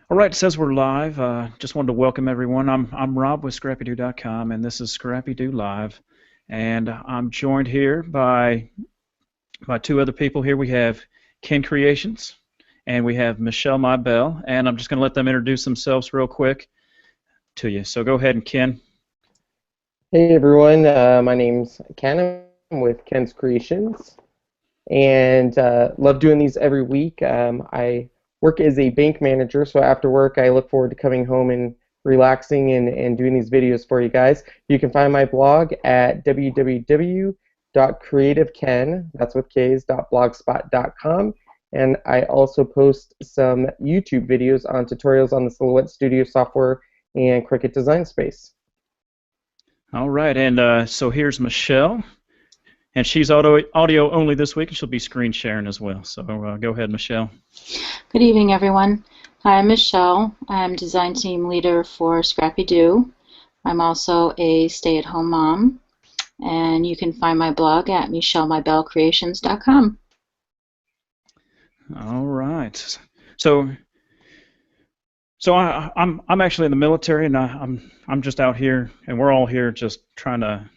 All right, it says we're live. Just wanted to welcome everyone. I'm Rob with ScrappyDew.com, and this is ScrappyDew Live. And I'm joined here by two other people here. We have Ken Kreations, and we have Michelle Mybell. And I'm just going to let them introduce themselves real quick to you. So go ahead, and Ken. Hey everyone, my name's Ken. I'm with Ken's Kreations, and love doing these every week. I work as a bank manager, so after work I look forward to coming home and relaxing and doing these videos for you guys. You can find my blog at www.creativeken, that's with K's.blogspot.com, and I also post some YouTube videos on tutorials on the Silhouette Studio software and Cricut Design Space. All right, and so here's Michelle, and she's audio only this week, and she'll be screen sharing as well. So go ahead, Michelle. Good evening, everyone. Hi, I'm Michelle. I'm design team leader for ScrappyDew. I'm also a stay-at-home mom, and you can find my blog at michellemybellcreations.com. All right. So I'm actually in the military, and I'm just out here, and we're all here just trying to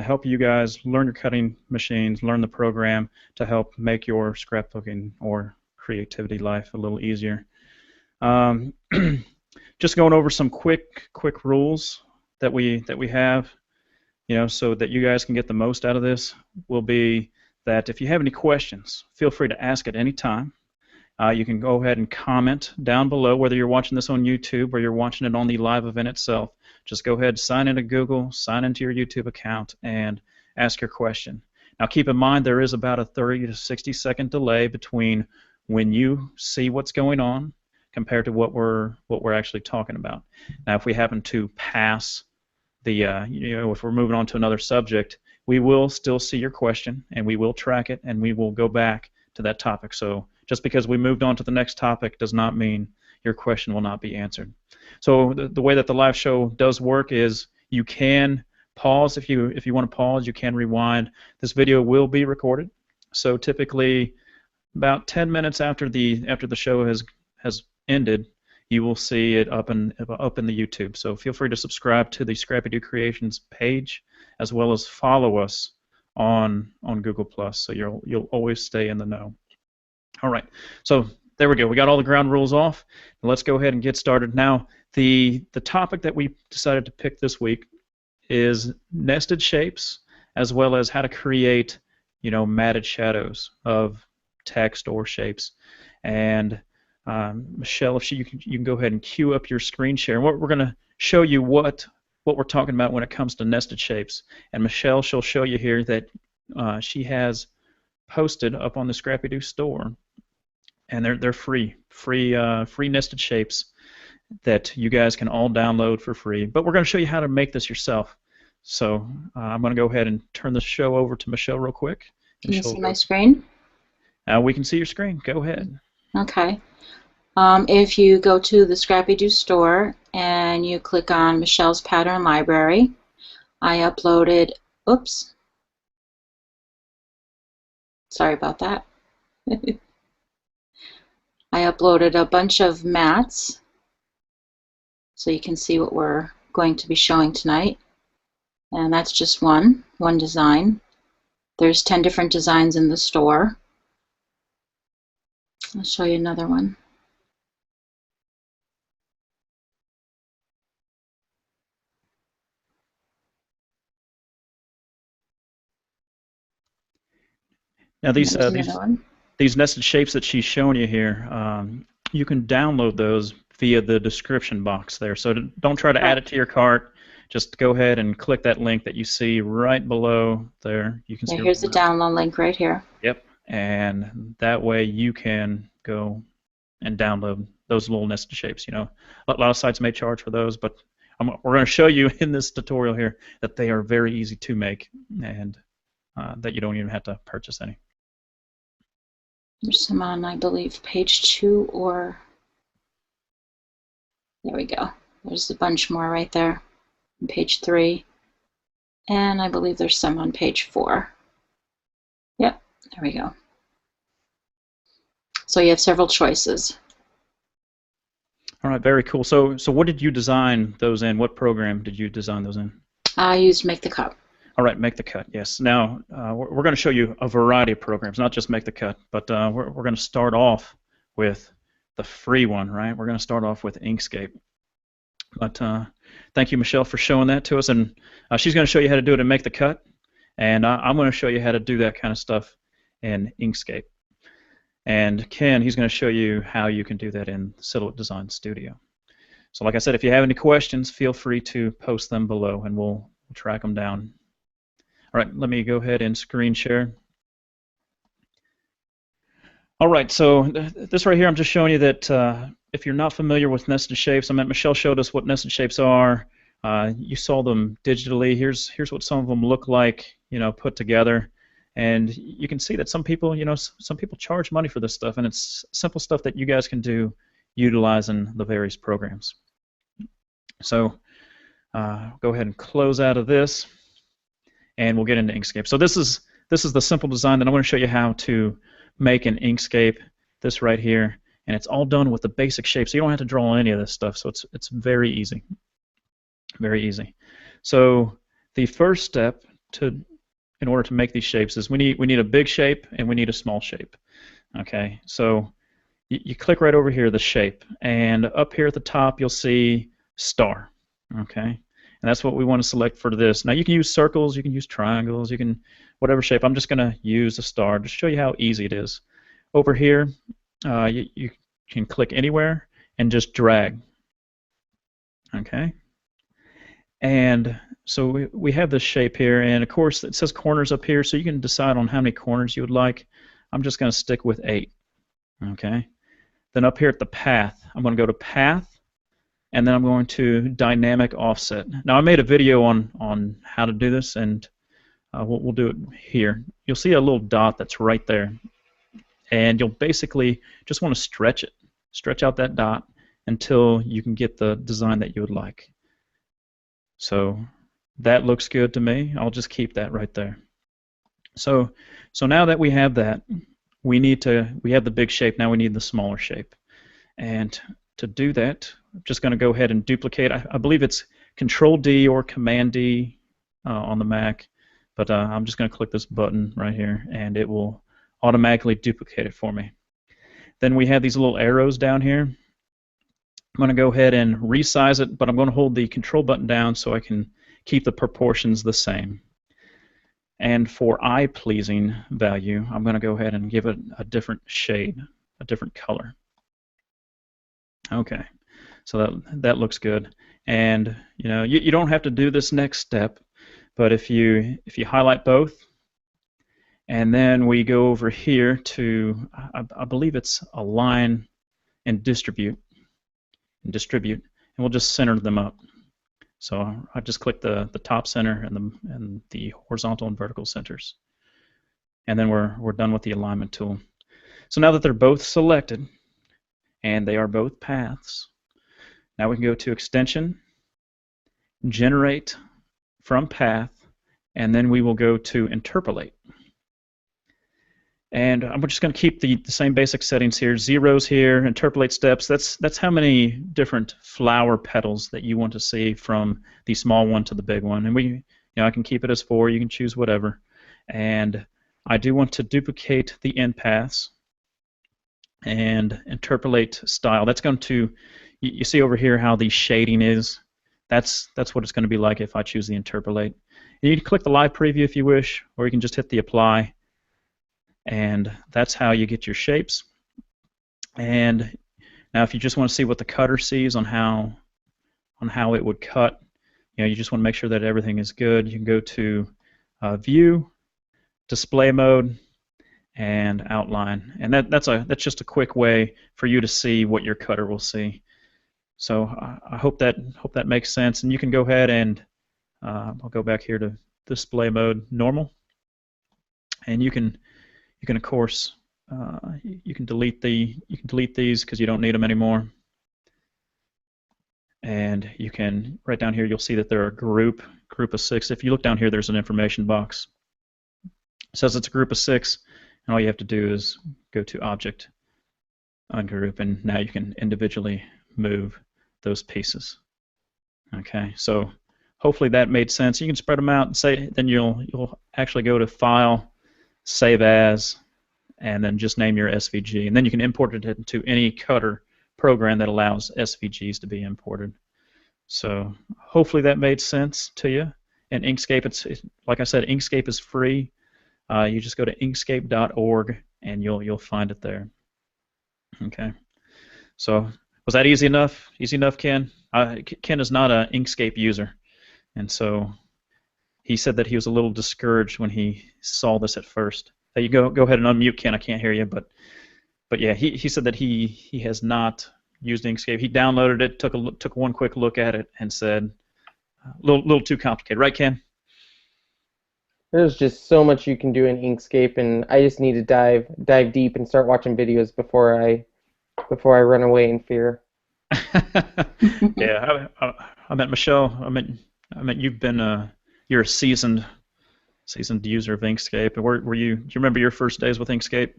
help you guys learn your cutting machines, learn the program to help make your scrapbooking or creativity life a little easier. Just going over some quick rules that we have, so that you guys can get the most out of this. Will be that if you have any questions, feel free to ask at any time. You can go ahead and comment down below, whether you're watching this on YouTube or you're watching it on the live event itself. Just go ahead, sign into Google, sign into your YouTube account, and ask your question. Now keep in mind there is about a 30 to 60 second delay between when you see what's going on compared to what we're actually talking about. Now if we happen to pass the, if we're moving on to another subject, we will still see your question, and we will track it, and we will go back to that topic. So just because we moved on to the next topic does not mean your question will not be answered. So the way that the live show does work is you can pause if you want to pause. You can rewind. This video will be recorded. So typically about 10 minutes after the show has ended, you will see it up in the YouTube. So feel free to subscribe to the ScrappyDew Creations page as well as follow us on Google+, so you'll always stay in the know. All right, so there we go. We got all the ground rules off. Let's go ahead and get started. Now, the topic that we decided to pick this week is nested shapes, as well as how to create, matted shadows of text or shapes. And Michelle, if you can go ahead and cue up your screen share. And we're going to show you what we're talking about when it comes to nested shapes. And Michelle, she'll show you here that she has posted up on the ScrappyDew Store, and they're free nested shapes that you guys can all download for free. But we're going to show you how to make this yourself. So I'm going to go ahead and turn the show over to Michelle real quick. Can you see my screen? We can see your screen. Go ahead. Okay. If you go to the ScrappyDew Store and you click on Michelle's Pattern Library, I uploaded, oops, sorry about that. I uploaded a bunch of mats so you can see what we're going to be showing tonight. And that's just one design. There's 10 different designs in the store. I'll show you another one. Now these nested shapes that she's showing you here, you can download those via the description box there. So don't try to add it to your cart. Just go ahead and click that link that you see right below there. You can see. Here's the download link right here. Yep, and that way you can go and download those little nested shapes. A lot of sites may charge for those, but we're going to show you in this tutorial here that they are very easy to make, and that you don't even have to purchase any. There's some on, I believe, page 2 or... There we go. There's a bunch more right there on page 3. And I believe there's some on page 4. Yep, there we go. So you have several choices. All right, very cool. So what did you design those in? What program did you design those in? I used Make the Cut. All right, Make the Cut, yes. Now, we're going to show you a variety of programs, not just Make the Cut, but we're going to start off with the free one, right? We're going to start off with Inkscape. But thank you, Michelle, for showing that to us. And she's going to show you how to do it in Make the Cut, and I'm going to show you how to do that kind of stuff in Inkscape. And Ken, he's going to show you how you can do that in Silhouette Design Studio. So like I said, if you have any questions, feel free to post them below, and we'll track them down. All right, let me go ahead and screen share. All right, so this right here, I'm just showing you that if you're not familiar with nested shapes, Michelle showed us what nested shapes are. You saw them digitally. Here's what some of them look like, put together. And you can see that some people, some people charge money for this stuff, and it's simple stuff that you guys can do utilizing the various programs. So go ahead and close out of this, and we'll get into Inkscape. So this is the simple design that I want to show you how to make in Inkscape. This right here, and it's all done with the basic shape, so you don't have to draw any of this stuff. So it's very easy, very easy. So the first step in order to make these shapes is we need a big shape and we need a small shape. Okay, so you click right over here, the shape, and up here at the top you'll see star. Okay, and that's what we want to select for this. Now you can use circles, you can use triangles, you can whatever shape. I'm just going to use a star to show you how easy it is. Over here, you can click anywhere and just drag. Okay. And so we have this shape here, and of course it says corners up here, so you can decide on how many corners you would like. I'm just going to stick with 8. Okay. Then up here at the path, I'm going to go to path, and then I'm going to dynamic offset. Now I made a video on how to do this, and we'll do it here. You'll see a little dot that's right there, and you'll basically just want to stretch it. Stretch out that dot until you can get the design that you would like. So that looks good to me. I'll just keep that right there. So now that we have that, we have the big shape. Now we need the smaller shape. And to do that, I'm just going to go ahead and duplicate. I believe it's Control-D or Command-D on the Mac, but I'm just going to click this button right here, and it will automatically duplicate it for me. Then we have these little arrows down here. I'm going to go ahead and resize it, but I'm going to hold the Control button down so I can keep the proportions the same. And for eye-pleasing value, I'm going to go ahead and give it a different shade, a different color. Okay, so that looks good. And you don't have to do this next step, but if you highlight both, and then we go over here to I believe it's Align and Distribute. And we'll just center them up. So I just click the top center and the horizontal and vertical centers, and then we're done with the alignment tool. So now that they're both selected and they are both paths, now we can go to Extension, Generate from Path, and then we will go to Interpolate. And I'm just going to keep the same basic settings here. Zeros here, interpolate steps. That's how many different flower petals that you want to see from the small one to the big one. And I can keep it as 4. You can choose whatever. And I do want to duplicate the end paths and interpolate style. That's going to, you see over here how the shading is. That's what it's going to be like if I choose the interpolate. And you can click the live preview if you wish, or you can just hit the apply. And that's how you get your shapes. And now if you just want to see what the cutter sees on how it would cut, you just want to make sure that everything is good. You can go to View, Display Mode, and Outline. And that's just a quick way for you to see what your cutter will see. So I hope that makes sense. And you can go ahead and I'll go back here to Display Mode, Normal, and you can of course you can delete these because you don't need them anymore. And you can, right down here you'll see that they're a group of 6. If you look down here, there's an information box. It says it's a group of 6, and all you have to do is go to Object, Ungroup, and now you can individually move those pieces. Okay, so hopefully that made sense. You can spread them out and say, then you'll actually go to File, Save As, and then just name your SVG, and then you can import it into any cutter program that allows SVGs to be imported. So hopefully that made sense to you. And Inkscape, it's like I said, Inkscape is free. You just go to inkscape.org and you'll find it there. Okay. So was that easy enough? Easy enough, Ken? Ken is not an Inkscape user, and so he said that he was a little discouraged when he saw this at first. You go ahead and unmute, Ken. I can't hear you, but yeah, he said that he has not used Inkscape. He downloaded it, took one quick look at it, and said a little too complicated, right, Ken? There's just so much you can do in Inkscape, and I just need to dive deep and start watching videos before I run away in fear. Yeah, I met Michelle. I meant you're a seasoned user of Inkscape. Do you remember your first days with Inkscape?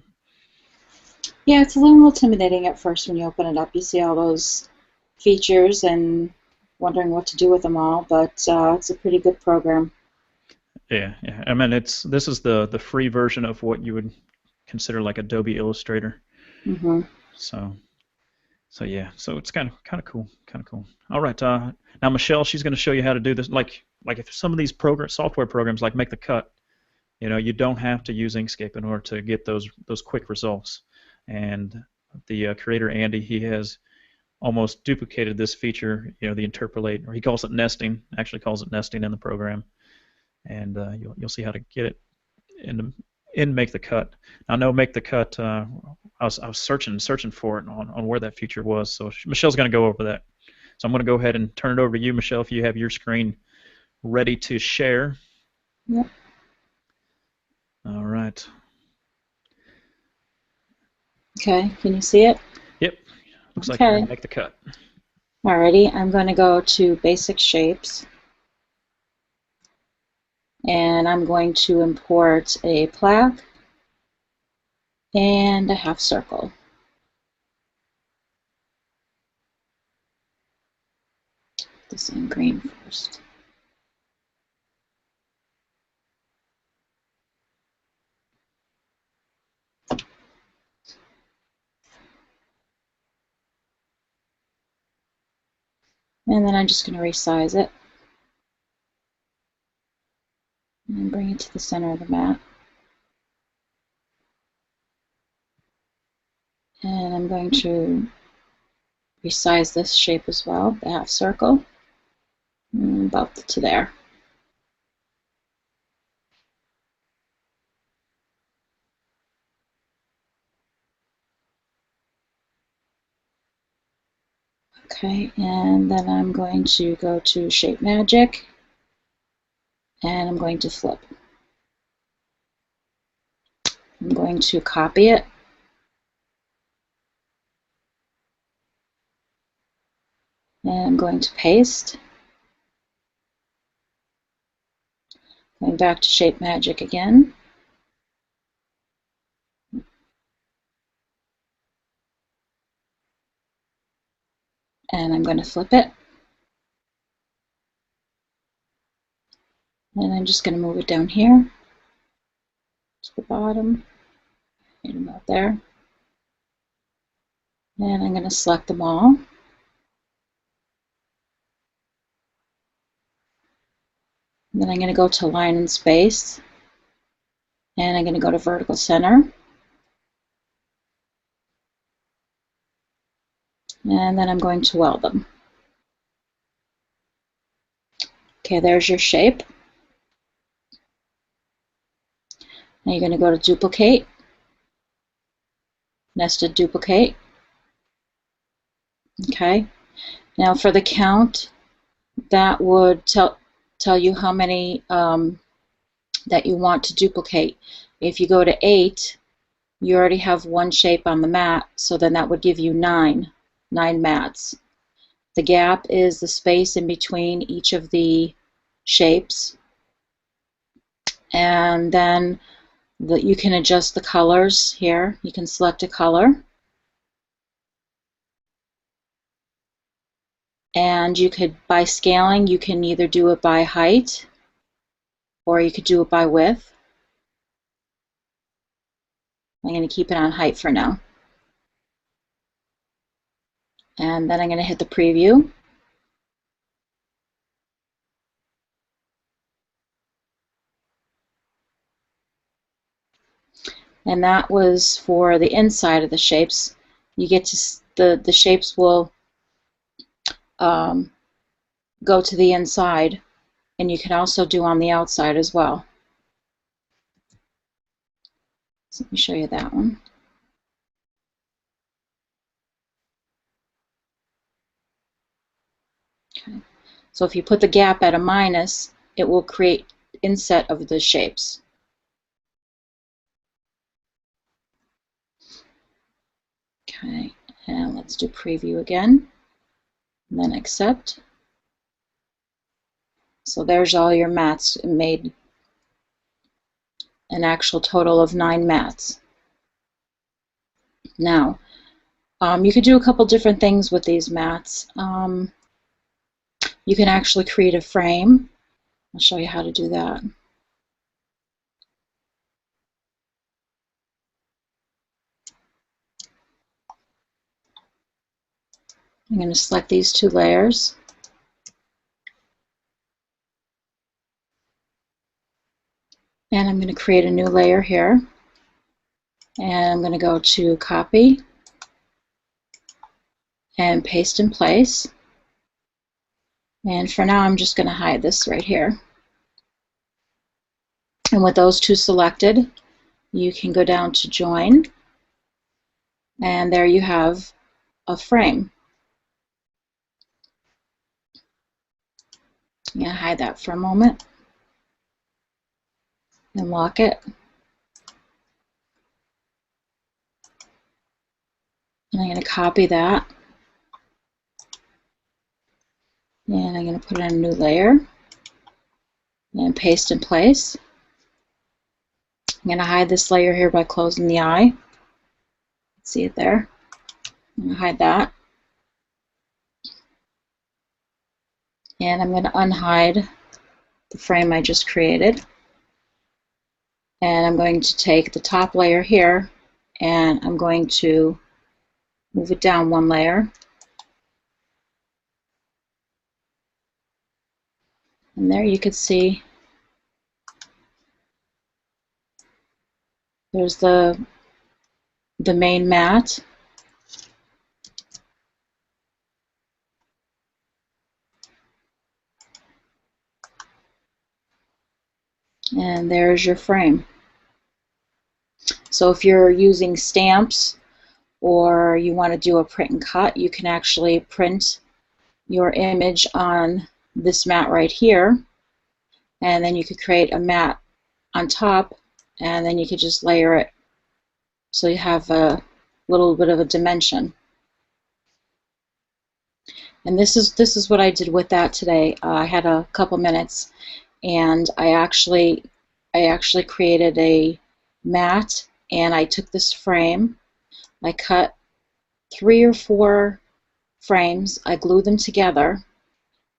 Yeah, it's a little intimidating at first when you open it up. You see all those features and wondering what to do with them all, but it's a pretty good program. Yeah. I mean, this is the free version of what you would consider like Adobe Illustrator. Mm-hmm. So yeah, so it's kind of cool, All right, now Michelle, she's going to show you how to do this. Like if some of these software programs like Make the Cut, you don't have to use Inkscape in order to get those quick results. And the creator Andy, he has almost duplicated this feature, the interpolate, or he calls it nesting. Actually, calls it nesting in the program, and you'll see how to get it in Make the Cut. Now, no, Make the Cut. I was searching for it on where that feature was. So Michelle's going to go over that. So I'm going to go ahead and turn it over to you, Michelle, if you have your screen ready to share. Yep. All right. Okay, can you see it? Yep. Looks like you're going to make the cut. Alrighty, I'm going to go to Basic Shapes. And I'm going to import a plaque and a half circle. This in green first. And then I'm just going to resize it and bring it to the center of the mat. And I'm going to resize this shape as well, the half circle, about to there. Okay, and then I'm going to go to Shape Magic, and I'm going to flip. I'm going to copy it. And I'm going to paste. Going back to Shape Magic again. And I'm going to flip it. And I'm just going to move it down here to the bottom. Right about there. And I'm going to select them all. And then I'm going to go to Line and Space. And I'm going to go to Vertical Center. And then I'm going to weld them. Okay, there's your shape. Now you're going to go to Duplicate, Nested Duplicate. Okay, now for the count, that would tell you how many that you want to duplicate. If you go to 8, you already have one shape on the mat, so then that would give you 9 mats. The gap is the space in between each of the shapes, and then you can adjust the colors here. You can select a color, And you could, by scaling, you can either do it by height or you could do it by width. I'm going to keep it on height for now. And then I'm going to hit the preview. And that was for the inside of the shapes. You get to the shapes will go to the inside, and you can also do on the outside as well. So let me show you that one. Okay. So if you put the gap at a minus, it will create inset of the shapes. Okay, and let's do preview again, and then accept. So there's all your mats. It made an actual total of 9 mats. Now, you could do a couple different things with these mats. You can actually create a frame. I'll show you how to do that. I'm going to select these 2 layers. And I'm going to create a new layer here. And I'm going to go to copy and paste in place. And for now, I'm just going to hide this right here. And with those 2 selected, you can go down to join. And there you have a frame. I'm going to hide that for a moment and lock it. And I'm going to copy that. And I'm going to put in a new layer and paste in place. I'm going to hide this layer here by closing the eye. See it there? I'm going to hide that. And I'm going to unhide the frame I just created. And I'm going to take the top layer here and I'm going to move it down 1 layer. And there you can see there's the main mat. And there's your frame. So if you're using stamps or you want to do a print and cut, you can actually print your image on this mat right here, and then you could create a mat on top, and then you could just layer it so you have a little bit of a dimension. And this is what I did with that today. I had a couple minutes, and I actually created a mat, and I took this frame, I cut 3 or 4 frames, I glued them together,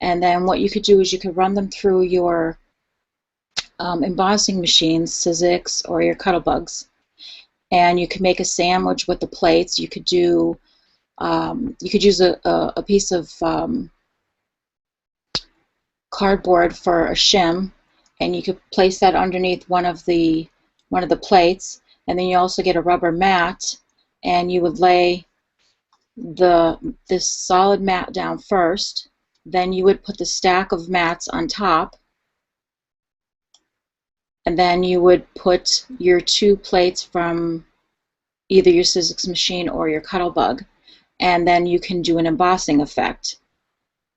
and then what you could do is you could run them through your embossing machines, Sizzix or your Cuttlebugs, and you could make a sandwich with the plates. You could do you could use a piece of cardboard for a shim, and you could place that underneath one of the plates, and then you also get a rubber mat, and you would lay this solid mat down first, then you would put the stack of mats on top, and then you would put your 2 plates from either your Sizzix machine or your Cuttlebug, and then you can do an embossing effect.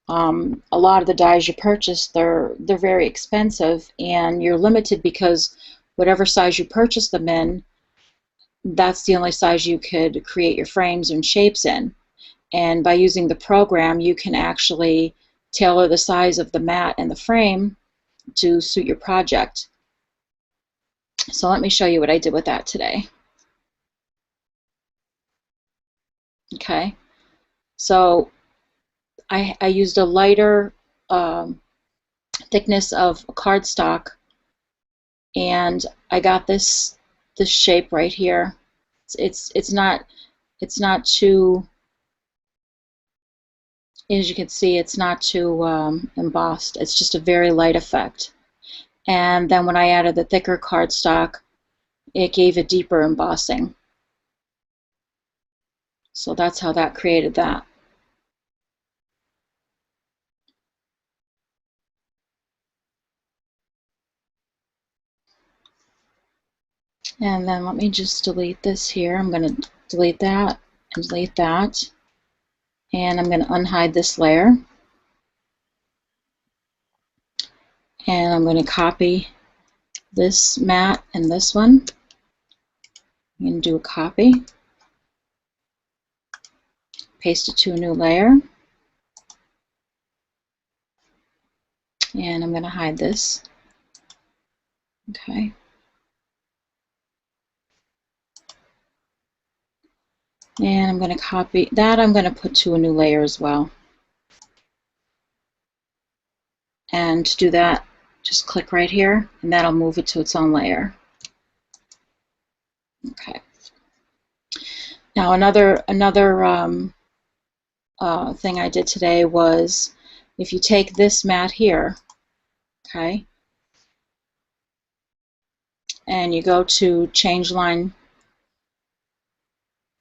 A lot of the dies you purchase, they're very expensive, and you're limited because whatever size you purchase them in, that's the only size you could create your frames and shapes in. And by using the program, you can actually tailor the size of the mat and the frame to suit your project. So let me show you what I did with that today. Okay, so I used a lighter thickness of cardstock, and I got this shape right here. It's not too, as you can see, it's not too embossed. It's just a very light effect. And then when I added the thicker cardstock, it gave a deeper embossing. So that's how that created that. And then let me just delete this here. I'm going to delete that and delete that. And I'm going to unhide this layer. And I'm going to copy this mat and this one. I'm going to do a copy. Paste it to a new layer. And I'm going to hide this. Okay. And I'm going to copy that. I'm going to put to a new layer as well. And to do that, just click right here, and that'll move it to its own layer. Okay. Now another thing I did today was, if you take this mat here, okay, and you go to change line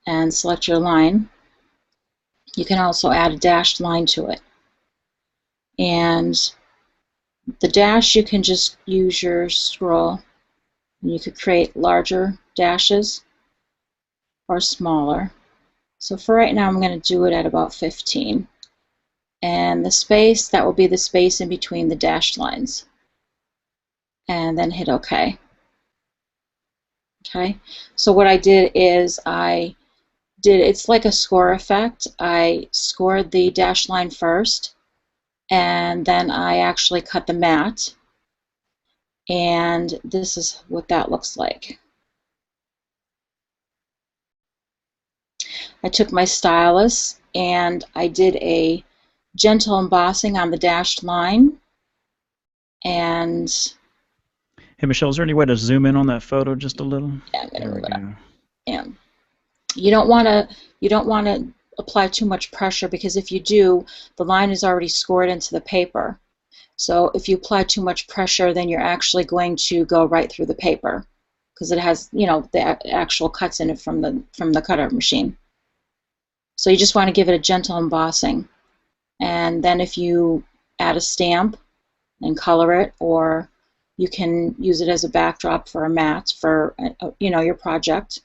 and select your line, you can also add a dashed line to it. And the dash, you can just use your scroll, and you could create larger dashes or smaller. So for right now, I'm going to do it at about 15. And the space, that will be the space in between the dashed lines. And then hit OK. Okay, so what I did is it's like a score effect. I scored the dashed line first, and then I actually cut the mat. And this is what that looks like. I took my stylus and I did a gentle embossing on the dashed line. And hey, Michelle, is there any way to zoom in on that photo just a little? Yeah, I'm going to move it up. Yeah. You don't want to apply too much pressure, because if you do, the line is already scored into the paper. So if you apply too much pressure, then you're actually going to go right through the paper, because it has, you know, the actual cuts in it from the cutter machine. So you just want to give it a gentle embossing. And then if you add a stamp and color it, or you can use it as a backdrop for a mat for, you know, your project.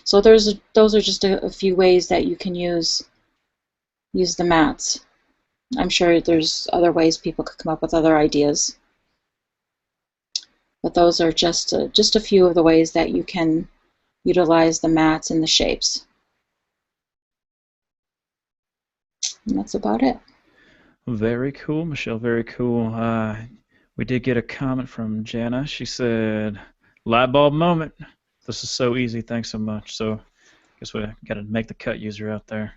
So those are just a few ways that you can use the mats. I'm sure there's other ways people could come up with other ideas. But those are just a few of the ways that you can utilize the mats and the shapes. And that's about it. Very cool, Michelle, very cool. We did get a comment from Jana. She said, light bulb moment. This is so easy, thanks so much. So I guess we got to make the cut user out there.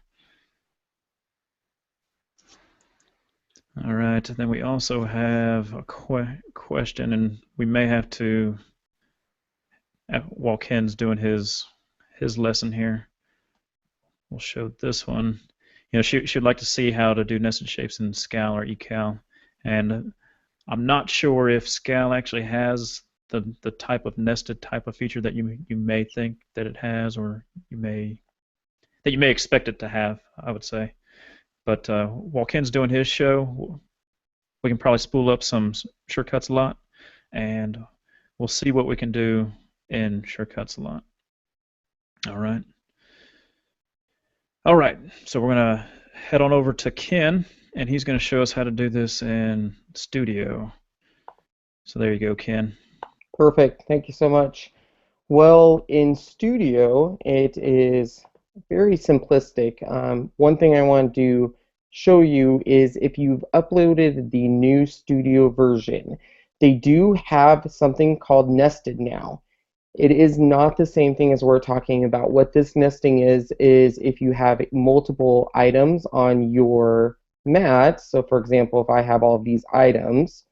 All right, and then we also have a question, and we may have to, while Ken's doing his lesson here, we'll show this one. You know, she'd like to see how to do nested shapes in Scal or Ecal, and I'm not sure if Scal actually has the type of nested type of feature that you may think that it has, or you may expect it to have, I would say. But while Ken's doing his show, we can probably spool up some Shortcuts a lot, and we'll see what we can do in Shortcuts a lot. All right. All right, so we're going to head on over to Ken, and he's going to show us how to do this in Studio. So there you go, Ken. Perfect. Thank you so much. Well, in Studio, it is very simplistic. One thing I want to show you is if you've uploaded the new Studio version, they do have something called Nested now. It is not the same thing as we're talking about. What this nesting is if you have multiple items on your mat. So for example, if I have all of these items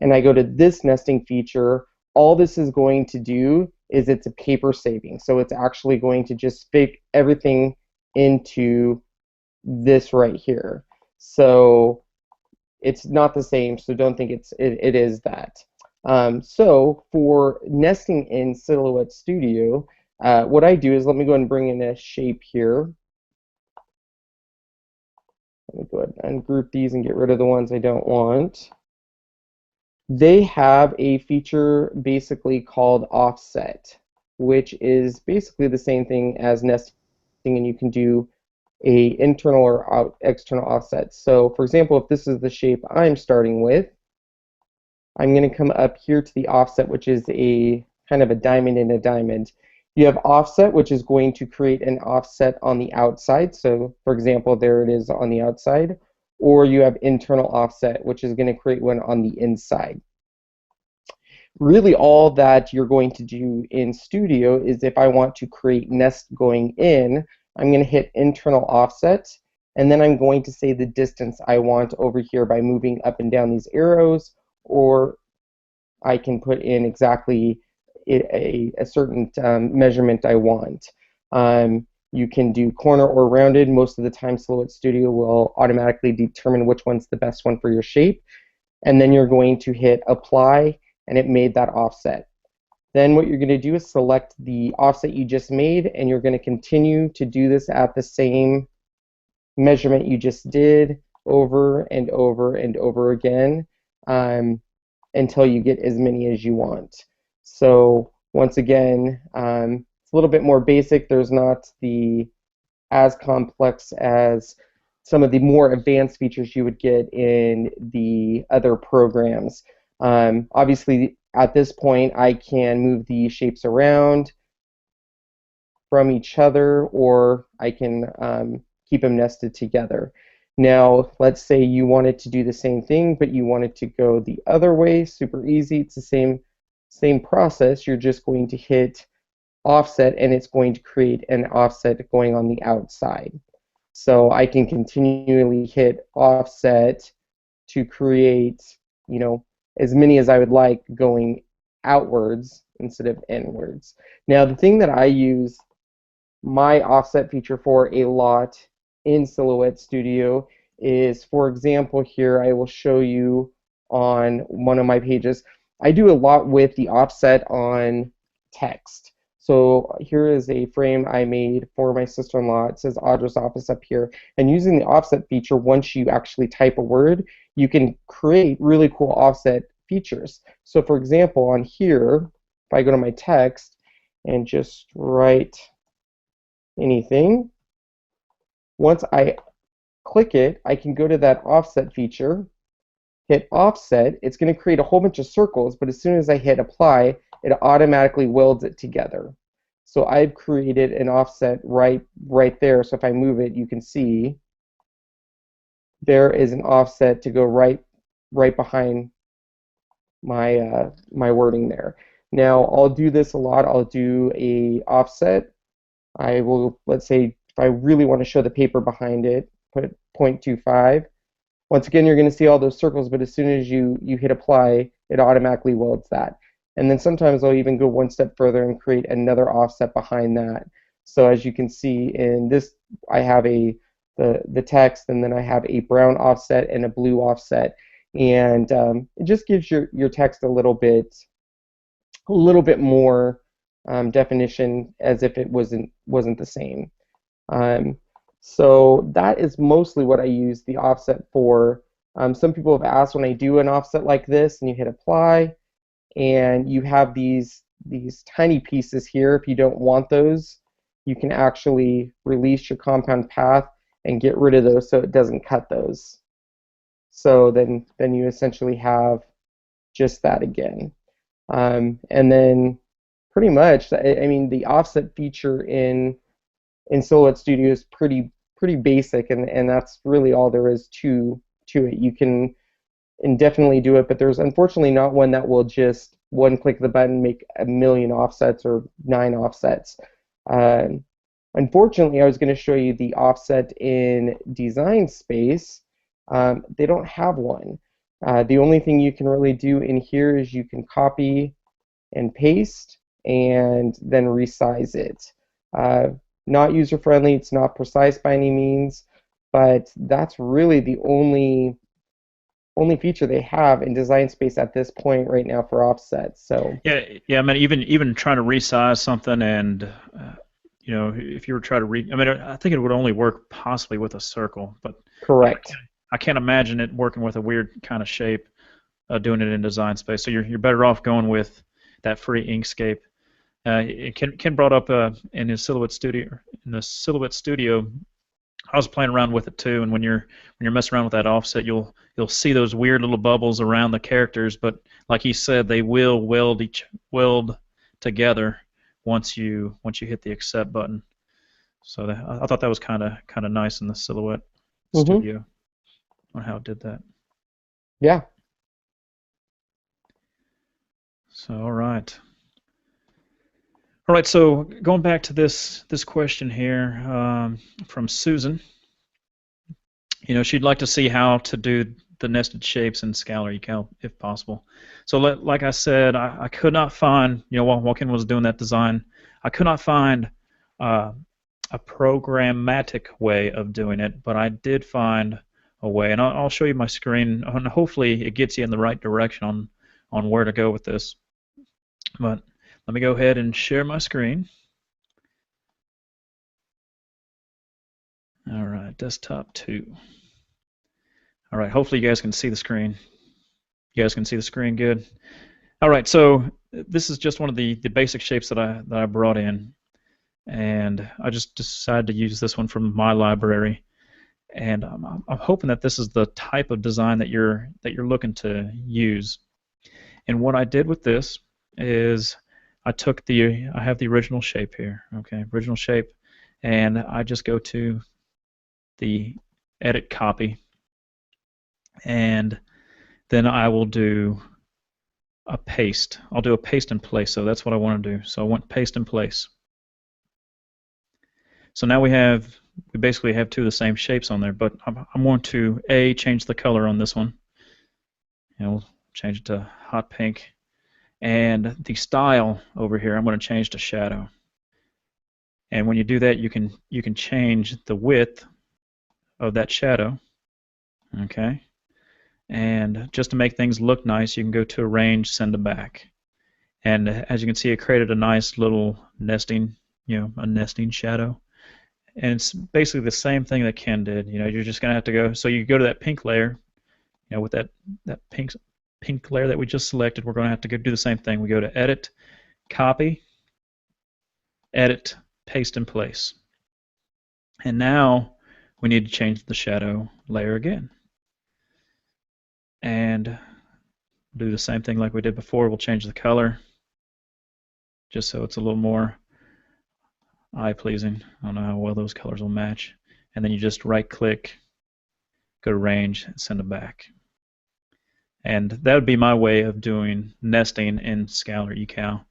and I go to this nesting feature, all this is going to do is it's a paper saving. So it's actually going to just fit everything into this right here. So it's not the same, so don't think it is that. So for nesting in Silhouette Studio, what I do is, let me go ahead and bring in a shape here. Let me go ahead and ungroup these and get rid of the ones I don't want. They have a feature basically called offset, which is basically the same thing as nesting, and you can do a internal or external offset. So for example, if this is the shape I'm starting with, I'm going to come up here to the offset, which is a kind of a diamond in a diamond. You have offset, which is going to create an offset on the outside. So for example, there it is on the outside. Or you have internal offset, which is going to create one on the inside. Really all that you're going to do in Studio is, if I want to create nest going in, I'm going to hit internal offset, and then I'm going to say the distance I want over here by moving up and down these arrows, or I can put in exactly a certain measurement I want. You can do corner or rounded. Most of the time Silhouette Studio will automatically determine which one's the best one for your shape, and then you're going to hit apply, and it made that offset. Then what you're going to do is select the offset you just made, and you're going to continue to do this at the same measurement you just did over and over and over again until you get as many as you want. So once again, it's a little bit more basic. There's not as complex as some of the more advanced features you would get in the other programs. Obviously, at this point, I can move the shapes around from each other, or I can keep them nested together. Now, let's say you wanted to do the same thing, but you wanted to go the other way. Super easy. It's the same process. You're just going to hit offset, and it's going to create an offset going on the outside. So I can continually hit offset to create, as many as I would like going outwards instead of inwards. Now, the thing that I use my offset feature for a lot in Silhouette Studio is, for example, here I will show you on one of my pages. I do a lot with the offset on text. So here is a frame I made for my sister-in-law. It says Audra's office up here. And using the offset feature, once you actually type a word, you can create really cool offset features. So for example, on here, if I go to my text and just write anything, once I click it, I can go to that offset feature, hit offset. It's going to create a whole bunch of circles, but as soon as I hit apply, it automatically welds it together. So I've created an offset right there. So if I move it, you can see there is an offset to go right behind my my wording there. Now I'll do this a lot. I'll do a offset. I will, let's say, if I really want to show the paper behind it, put 0.25. Once again, you're going to see all those circles, but as soon as you hit apply, it automatically welds that. And then sometimes I'll even go one step further and create another offset behind that. So as you can see in this, I have the text, and then I have a brown offset and a blue offset, and it just gives your text a little bit more definition, as if it wasn't the same. So that is mostly what I use the offset for. Some people have asked, when I do an offset like this and you hit apply, and you have these tiny pieces here, if you don't want those, you can actually release your compound path and get rid of those so it doesn't cut those. So then you essentially have just that again. And then pretty much, I mean, the offset feature in Silhouette Studio is pretty basic, and that's really all there is to it. You can indefinitely do it, but there's unfortunately not one that will just one click of the button make a million offsets or 9 offsets. Unfortunately, I was going to show you the offset in Design Space. They don't have one. The only thing you can really do in here is you can copy and paste and then resize it. Not user-friendly, it's not precise by any means, but that's really the only feature they have in Design Space at this point right now for offsets. So yeah. I mean, even trying to resize something, and you know, if you were trying to I mean, I think it would only work possibly with a circle, but correct. I can't imagine it working with a weird kind of shape, doing it in Design Space. So you're better off going with that free Inkscape. Ken brought up in his Silhouette Studio. In the Silhouette Studio, I was playing around with it too. And when you're messing around with that offset, you'll see those weird little bubbles around the characters. But like he said, they will weld together once you hit the accept button. So I thought that was kind of nice in the Silhouette Studio on how it did that. Yeah. So all right. All right, so going back to this question here from Susan, you know, she'd like to see how to do the nested shapes in Scal or Ecal if possible. So like I said, I could not find, you know, while Ken was doing that design, I could not find a programmatic way of doing it, but I did find a way, and I'll show you my screen, and hopefully it gets you in the right direction on where to go with this. But let me go ahead and share my screen. All right, desktop 2. All right, hopefully you guys can see the screen. You guys can see the screen good? All right, so this is just one of the basic shapes that I brought in, and I just decided to use this one from my library. And I'm hoping that this is the type of design that you're looking to use. And what I did with this is I have the original shape here, okay, original shape, and I just go to the edit copy, and then I will do a paste. I'll do a paste in place, so that's what I want to do. So I want paste in place. So now we basically have two of the same shapes on there, but I'm going to change the color on this one, and we'll change it to hot pink. And the style over here, I'm going to change to shadow. And when you do that, you can change the width of that shadow. Okay. And just to make things look nice, you can go to Arrange, Send to Back. And as you can see, it created a nice little nesting, a nesting shadow. And it's basically the same thing that Ken did. You're just going to have to go. So you go to that pink layer, with that pink layer that we just selected, we're going to have to go do the same thing. We go to Edit, Copy, Edit, Paste in Place. And now we need to change the shadow layer again. And do the same thing like we did before. We'll change the color just so it's a little more eye-pleasing. I don't know how well those colors will match. And then you just right-click, go to Range, and send it back. And that would be my way of doing nesting in Scal or Ecal.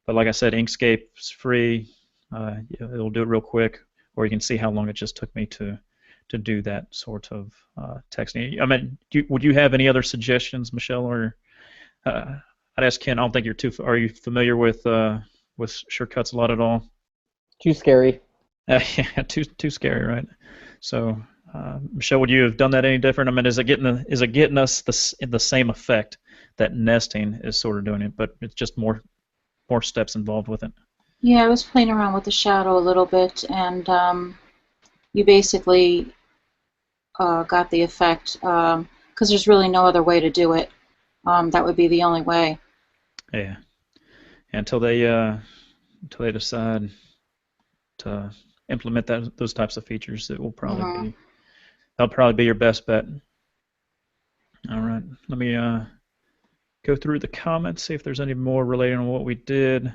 But like I said, Inkscape's free. It'll do it real quick, or you can see how long it just took me to do that sort of texting. I mean, would you have any other suggestions, Michelle? Or I'd ask Ken. I don't think you're too. Are you familiar with shortcuts a lot at all? Too scary. Yeah, too scary, right? So, Michelle, would you have done that any different? I mean, is it getting us the same effect that nesting is sort of doing it, but it's just more steps involved with it? Yeah, I was playing around with the shadow a little bit, and you basically got the effect because there's really no other way to do it. That would be the only way. Yeah. Until they decide to implement those types of features, it will probably that'll probably be your best bet. All right, let me go through the comments, see if there's any more relating on what we did.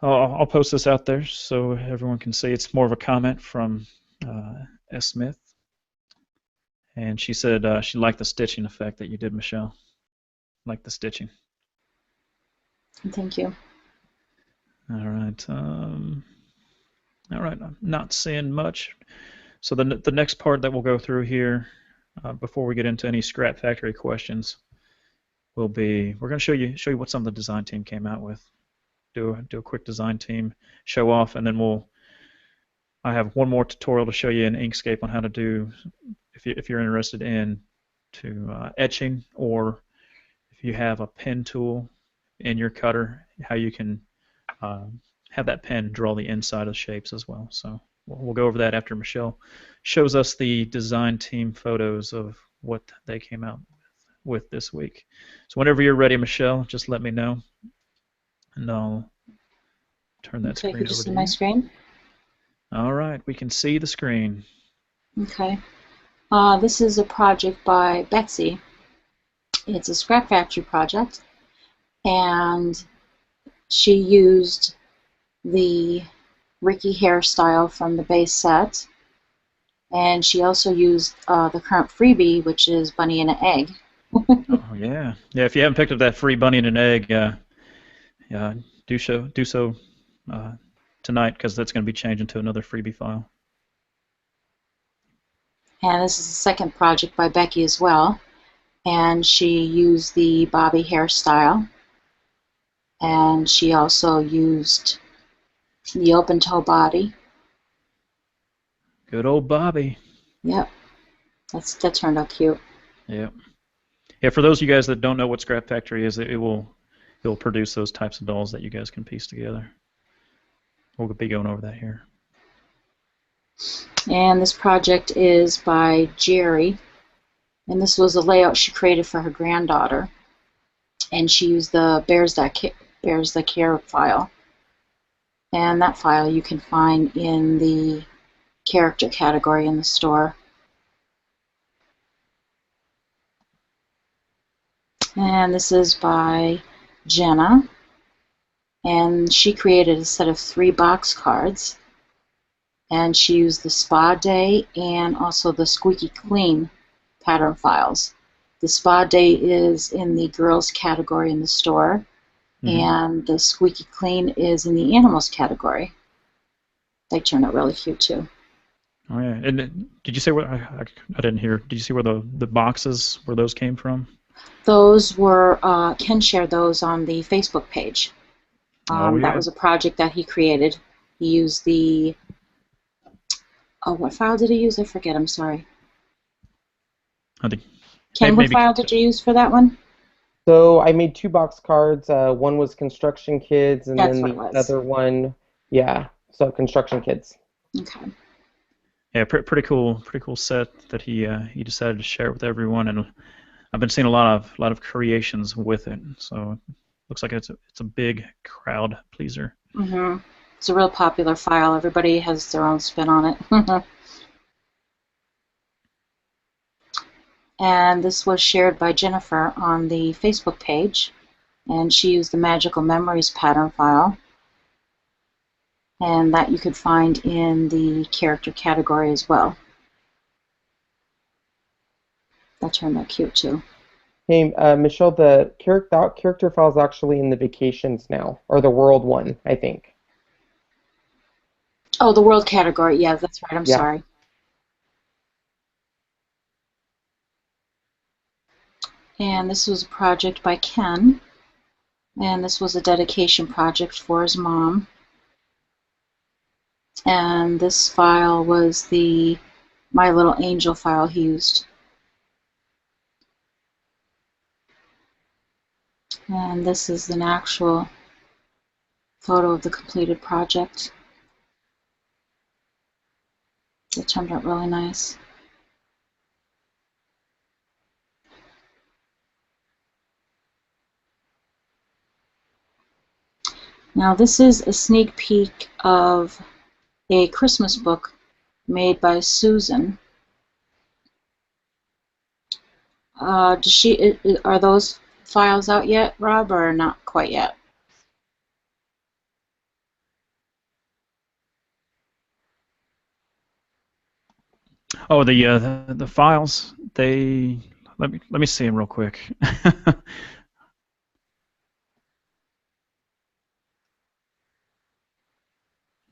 I'll post this out there so everyone can see. It's more of a comment from S. Smith, and she said she liked the stitching effect that you did, Michelle. Like the stitching. Thank you. All right. All right. I'm not seeing much. So the next part that we'll go through here, before we get into any ScrapFactory questions, will be we're going to show you what some of the design team came out with. Do a quick design team show off, and then I have one more tutorial to show you in Inkscape on how to do, if you're interested in etching, or if you have a pen tool in your cutter, how you can have that pen draw the inside of shapes as well. So we'll go over that after Michelle shows us the design team photos of what they came out with this week. So whenever you're ready, Michelle, just let me know, and I'll turn that screen Could you over see to my you. screen? All right, we can see the screen. Okay. This is a project by Betsy. It's a ScrapFactory project, and she used the Ricky hairstyle from the base set, and she also used the current freebie, which is Bunny and an Egg. Oh yeah, yeah. If you haven't picked up that free bunny and an egg, do so tonight, because that's going to be changing to another freebie file. And this is the second project by Becky as well, and she used the Bobby hairstyle, and she also used the open toe body. Good old Bobby. Yep, that turned out cute. Yep. Yeah, for those of you guys that don't know what ScrapFactory is, it will produce those types of dolls that you guys can piece together. We'll be going over that here. And this project is by Jerry, and this was a layout she created for her granddaughter, and she used the Bears That Care file, and that file you can find in the character category in the store. And this is by Jenna, and she created a set of 3 box cards, and she used the Spa Day and also the Squeaky Clean pattern files. The Spa Day is in the girls category in the store, and the Squeaky Clean is in the animals category. They turned out really cute too. Oh yeah, and did you say what I didn't hear? Did you see where the boxes, where those came from? Those were Ken shared those on the Facebook page. Oh yeah. That was a project that he created. He used the what file did he use? I forget. I'm sorry. I think. Ken, what file did you use for that one? So I made 2 box cards. One was Construction Kids, and That's then what it the was. other one, yeah, so Construction Kids. Okay. Yeah, pretty cool set that he decided to share with everyone, and I've been seeing a lot of creations with it. So looks like it's a big crowd pleaser. It's a real popular file. Everybody has their own spin on it. And this was shared by Jennifer on the Facebook page, and she used the Magical Memories pattern file, and that you could find in the character category as well. That turned out cute too. Hey, Michelle, that character file is actually in the Vacations now, or the World one, I think. Oh, the World category. Yeah, that's right. I'm sorry. And this was a project by Ken, and this was a dedication project for his mom. And this file was the My Little Angel file he used. And this is an actual photo of the completed project. It turned out really nice. Now this is a sneak peek of a Christmas book made by Susan. Are those files out yet, Rob, or not quite yet? Oh, the files. Let me see them real quick.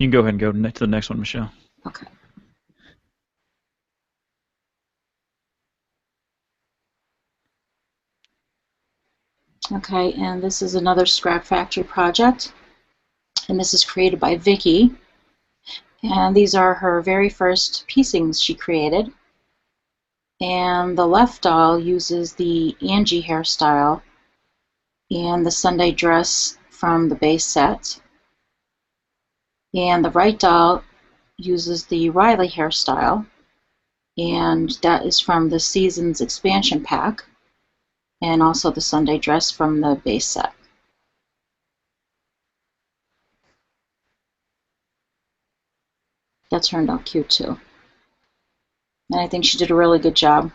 You can go ahead and go to the next one, Michelle. Okay. Okay, and this is another ScrapFactory project, and this is created by Vicky, and these are her very first piecings she created. And the left doll uses the Angie hairstyle and the Sunday dress from the base set, and the right doll uses the Riley hairstyle, and that is from the Seasons expansion pack, and also the Sunday dress from the base set. That turned out cute too. And I think she did a really good job.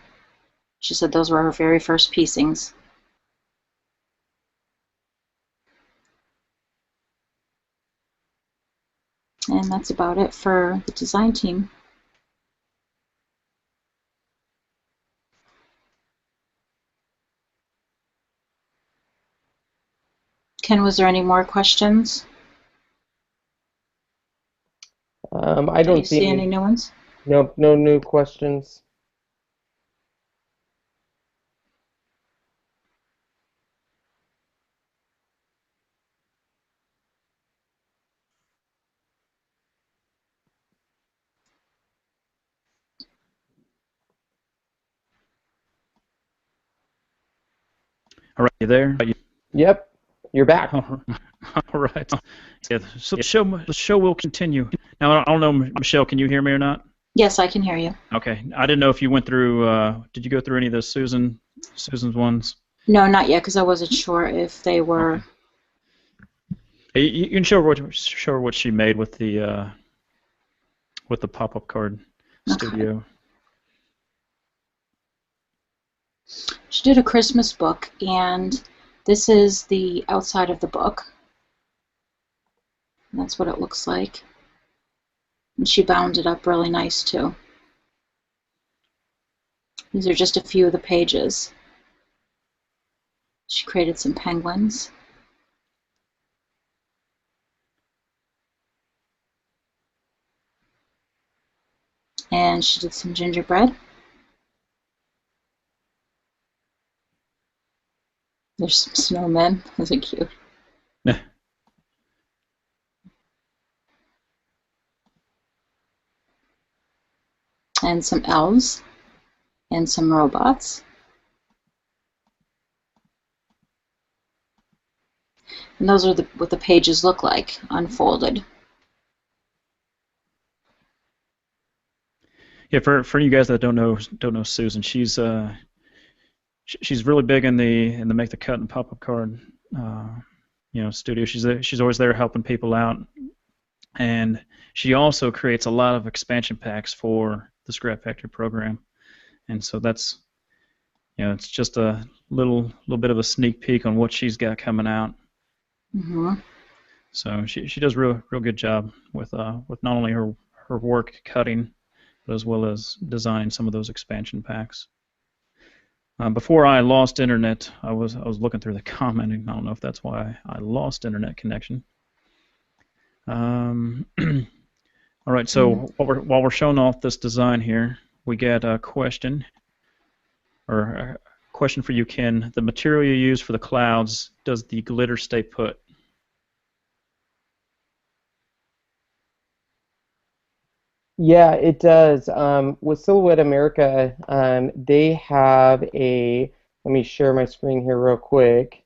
She said those were her very first piecings. And that's about it for the design team. Ken, was there any more questions? I don't see any new ones. Nope, no new questions. All right, you there? Yep, you're back. All right. Yeah, so the show will continue. Now, I don't know, Michelle, can you hear me or not? Yes, I can hear you. Okay. I didn't know if you went through, did you go through any of the Susan's ones? No, not yet, because I wasn't sure if they were. Okay. You can show her what she made with the pop-up card studio. She did a Christmas book, and this is the outside of the book. And that's what it looks like. And she bound it up really nice too. These are just a few of the pages. She created some penguins. And she did some gingerbread. There's some snowmen. Those are cute. And some elves. And some robots. And those are what the pages look like, unfolded. Yeah, for you guys that don't know Susan, she's really big in the make the cut and pop-up card studio. She's always there helping people out, and she also creates a lot of expansion packs for the ScrapFactory program, and so that's it's just a little bit of a sneak peek on what she's got coming out. Mm-hmm. So she does real good job with not only her work cutting, but as well as designing some of those expansion packs. Before I lost internet, I was looking through the commenting. I don't know if that's why I lost internet connection. All right, so while we're showing off this design here, we get a question, or a question for you, Ken. The material you use for the clouds, does the glitter stay put? Yeah, it does. With Silhouette America, they have a. Let me share my screen here real quick.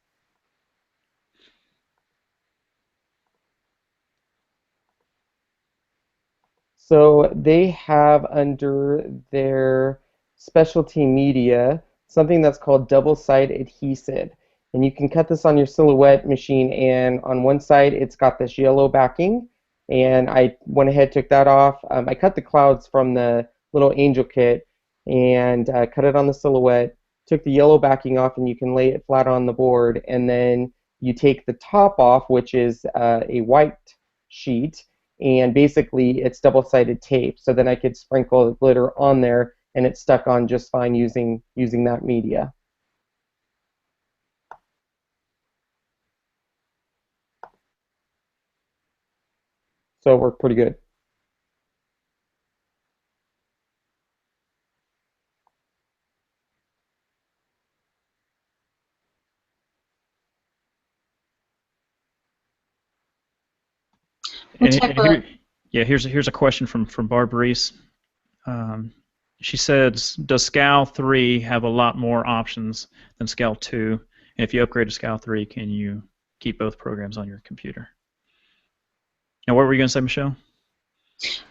So they have under their specialty media something that's called double-side adhesive. And you can cut this on your Silhouette machine, and on one side it's got this yellow backing, and I went ahead, took that off. I cut the clouds from the little angel kit and cut it on the Silhouette, took the yellow backing off, and you can lay it flat on the board, and then you take the top off, which is a white sheet, and basically it's double-sided tape. So then I could sprinkle the glitter on there, and it stuck on just fine using that media. So it worked pretty good. What And, type and of here, yeah, here's a question from Barb Reese. She says, does Scal 3 have a lot more options than Scal 2? And if you upgrade to Scal 3, can you keep both programs on your computer? Now, what were you going to say, Michelle?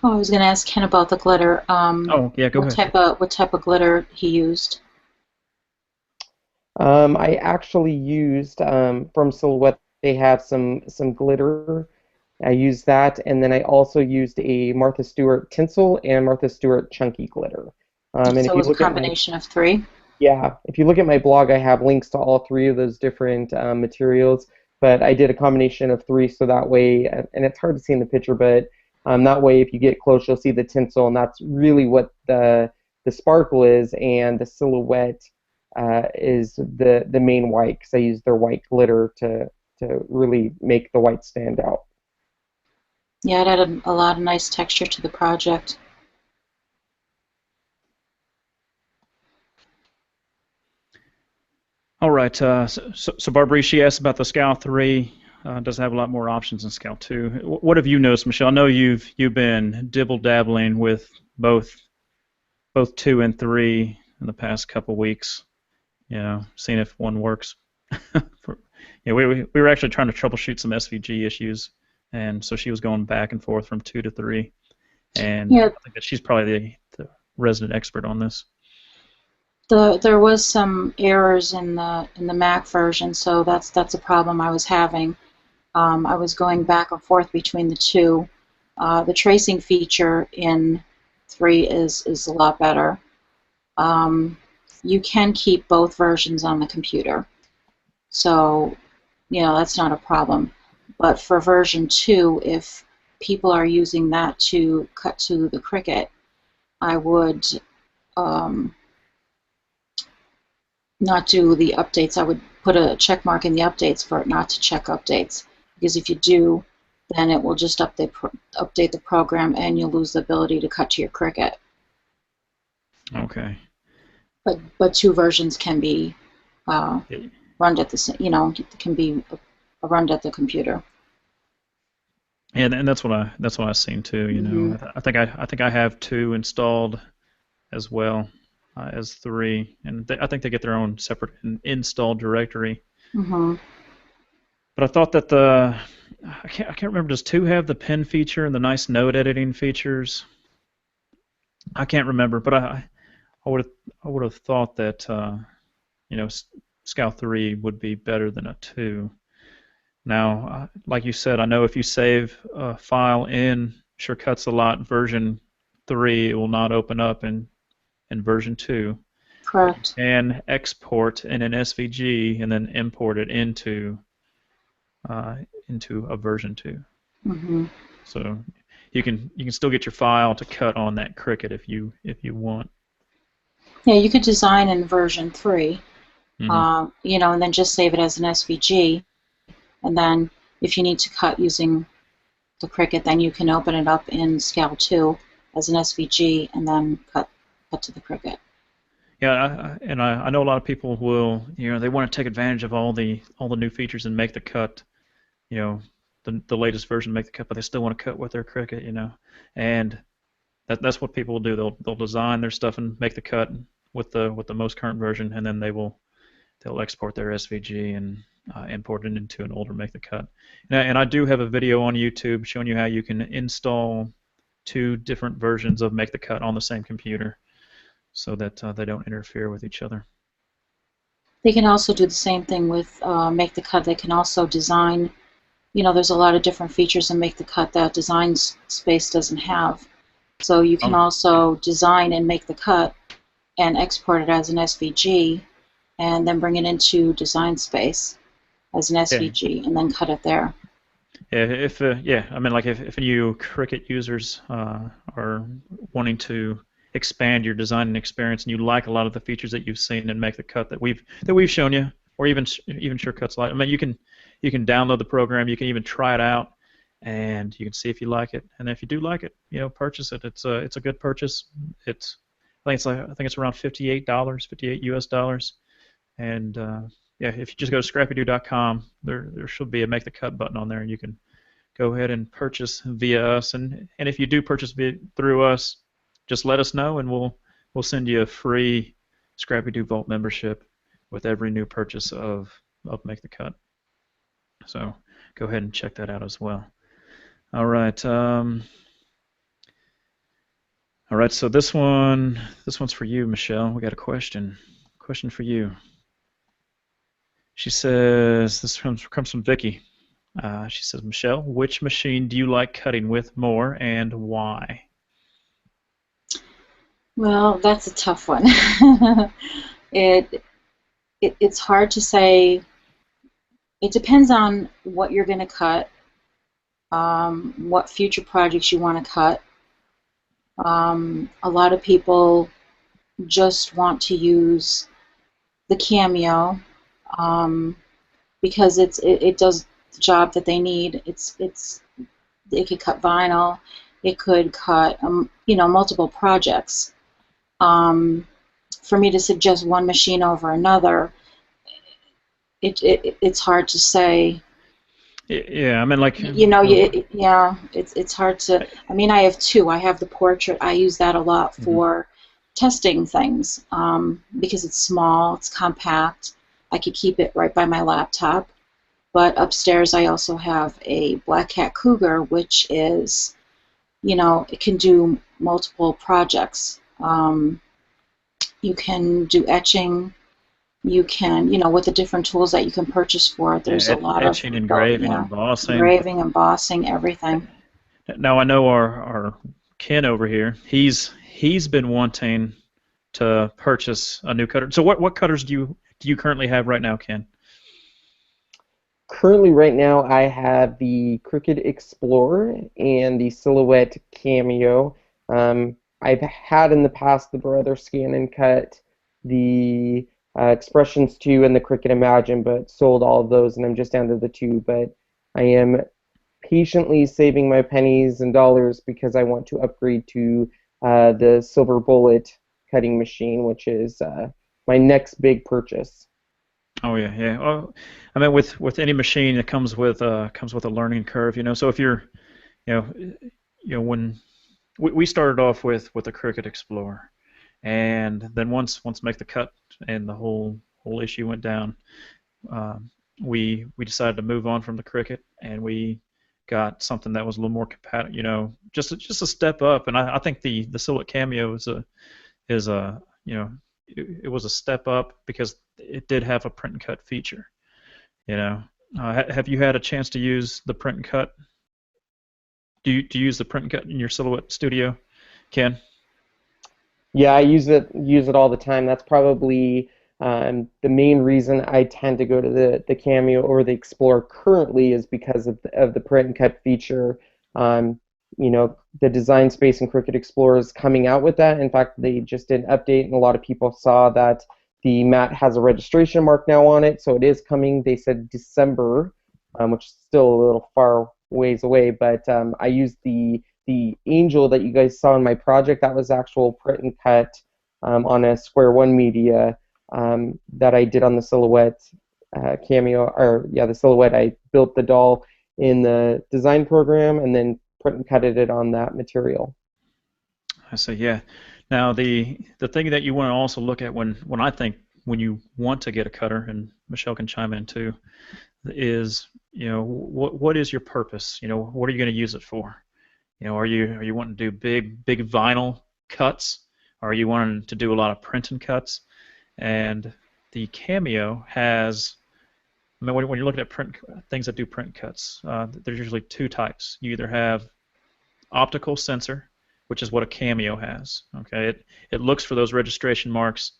Oh, I was going to ask Ken about the glitter. Oh, yeah, go ahead. What type of glitter he used? I actually used from Silhouette. They have some glitter. I used that, and then I also used a Martha Stewart tinsel and Martha Stewart chunky glitter. And So if it you was a look at my combination of three. Yeah, if you look at my blog, I have links to all three of those different materials. But I did a combination of three, so that way, and it's hard to see in the picture, but that way, if you get close, you'll see the tinsel, and that's really what the sparkle is, and the silhouette is the main white, because I use their white glitter to really make the white stand out. Yeah, it added a lot of nice texture to the project. All right. So Barbara, she asked about the Scal 3. Does have a lot more options than Scal 2. What have you noticed, Michelle? I know you've been dibble-dabbling with both 2 and 3 in the past couple weeks. You know, seeing if one works. We were actually trying to troubleshoot some SVG issues, and so she was going back and forth from 2 to 3. And Yeah. I think that she's probably the resident expert on this. There was some errors in the Mac version, so that's a problem I was having. I was going back and forth between the two. The tracing feature in 3 is a lot better. You can keep both versions on the computer, so that's not a problem. But for version 2, if people are using that to cut to the Cricut, I would not do the updates. I would put a check mark in the updates for it not to check updates, because if you do, then it will just update the program and you'll lose the ability to cut to your Cricut. Okay. But two versions can be run at the can be run at the computer. And that's what I've seen too. You know, I think I have 2 installed as well as 3, and I think they get their own separate install directory. Mm-hmm. But I thought that I can't remember. Does 2 have the pen feature and the nice note editing features? I can't remember, but I would have thought that Scal 3 would be better than a 2. Now, like you said, I know if you save a file in Sure Cuts a Lot version 3, it will not open up in version 2. Correct. And export in an SVG and then import it into a version 2. Mm-hmm. So you can still get your file to cut on that Cricut if you want. Yeah, you could design in version 3, Mm-hmm. and then just save it as an SVG. And then if you need to cut using the Cricut, then you can open it up in Scal 2 as an SVG and then cut to the Cricut. Yeah, I know a lot of people will, they want to take advantage of all the new features and make the cut, the latest version, make the cut, but they still want to cut with their Cricut, and that's what people will do. They'll design their stuff and make the cut with the most current version, and then they'll export their SVG and import it into an older make the cut. And I do have a video on YouTube showing you how you can install 2 different versions of make the cut on the same computer, so that they don't interfere with each other. They can also do the same thing with Make the Cut. They can also design, there's a lot of different features in Make the Cut that Design Space doesn't have. So you can also design and Make the Cut and export it as an SVG and then bring it into Design Space as an SVG and then cut it there. Yeah, I mean, like if you Cricut users are wanting to expand your designing experience and you like a lot of the features that you've seen and Make the Cut that we've shown you, or even Sure Cuts Live. I mean, you can download the program, you can even try it out, and you can see if you like it. And if you do like it, purchase it. It's a good purchase. I think it's around $58, 58 US dollars. And yeah, if you just go to ScrappyDew.com, there should be a Make the Cut button on there, and you can go ahead and purchase via us. And if you do purchase through us, just let us know, and we'll send you a free ScrappyDew Vault membership with every new purchase of Make the Cut. So go ahead and check that out as well. All right. All right. So this one's for you, Michelle. We got a question for you. She says, this comes from Vicky. She says, Michelle, which machine do you like cutting with more, and why? Well, that's a tough one. It's hard to say. It depends on what you're going to cut, what future projects you want to cut. A lot of people just want to use the Cameo because it does the job that they need. It could cut vinyl, it could cut multiple projects. For me to suggest one machine over another, it's hard to say. Yeah, I mean, like yeah, it's hard to. I mean, I have two. I have the portrait. I use that a lot for testing things because it's small, it's compact. I could keep it right by my laptop. But upstairs, I also have a Black Cat Cougar, which is, it can do multiple projects. You can do etching. You can, with the different tools that you can purchase for it, there's a lot of etching, engraving, embossing. Engraving, embossing, everything. Now I know our Ken over here. He's been wanting to purchase a new cutter. So what cutters do you currently have right now, Ken? Currently, right now, I have the Cricut Explorer and the Silhouette Cameo. I've had in the past the Brother Scan and Cut, the Expressions 2, and the Cricut Imagine, but sold all of those, and I'm just down to the 2. But I am patiently saving my pennies and dollars because I want to upgrade to the Silver Bullet cutting machine, which is my next big purchase. Oh yeah. Well, I mean, with any machine, it comes with a learning curve, So if you're, when we started off with the Cricut Explorer, and then once Make the Cut and the whole issue went down, we decided to move on from the Cricut, and we got something that was a little more compatible, just a step up. And I think the Silhouette Cameo is a it was a step up because it did have a print and cut feature. Have you had a chance to use the print and cut? Do you use the print and cut in your Silhouette studio, Ken? Yeah, I use it all the time. That's probably the main reason I tend to go to the Cameo or the Explorer currently is because of the print and cut feature. The Design Space and Cricut Explorer is coming out with that. In fact, they just did an update, and a lot of people saw that the mat has a registration mark now on it, so it is coming. They said December, which is still a little far ways away, but I used the Angel that you guys saw in my project. That was actual print and cut on a Square One media that I did on the Silhouette Cameo, the Silhouette. I built the doll in the design program and then print and cutted it on that material. I see. Yeah. Now the thing that you want to also look at when you want to get a cutter, and Michelle can chime in too, is what is your purpose? What are you going to use it for? Are you wanting to do big vinyl cuts? Or are you wanting to do a lot of print and cuts? And the Cameo has, when you're looking at things that do print cuts, there's usually two types. You either have Optical Sensor, which is what a Cameo has. Okay, it looks for those registration marks,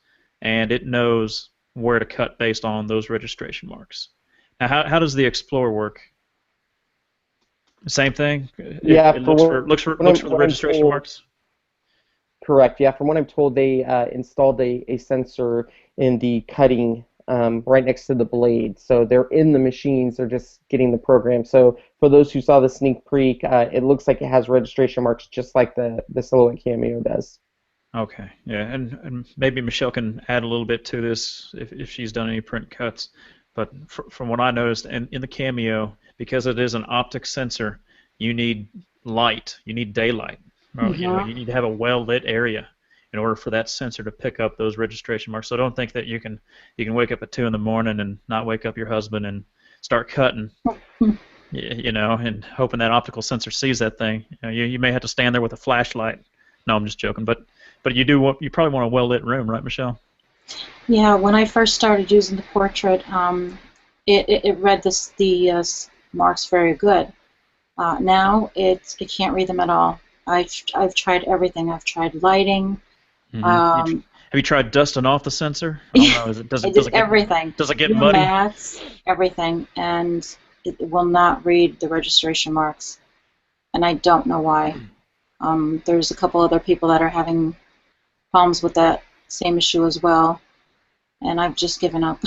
and it knows where to cut based on those registration marks. Now, how does the Explorer work? Same thing. It looks for the registration marks. Correct. Yeah. From what I'm told, they installed a sensor in the cutting right next to the blade. So they're in the machines, they're just getting the program. So for those who saw the sneak peek, it looks like it has registration marks just like the Silhouette Cameo does. Okay, yeah, and maybe Michelle can add a little bit to this if she's done any print cuts. But from what I noticed, in the Cameo, because it is an optic sensor, you need light, you need daylight. You know, you need to have a well-lit area in order for that sensor to pick up those registration marks. So don't think that you can wake up at 2 in the morning and not wake up your husband and start cutting, you know, and hoping that optical sensor sees that thing. You know, you may have to stand there with a flashlight. No, I'm just joking, but you probably want a well-lit room, right, Michelle? Yeah, when I first started using the portrait, it read the marks very good. Now it can't read them at all. I've tried everything. I've tried lighting. Have you tried dusting off the sensor? I don't know. I did everything. Does it get muddy? Mats, everything, and it will not read the registration marks, and I don't know why. There's a couple other people that are having problems with that same issue as well, and I've just given up.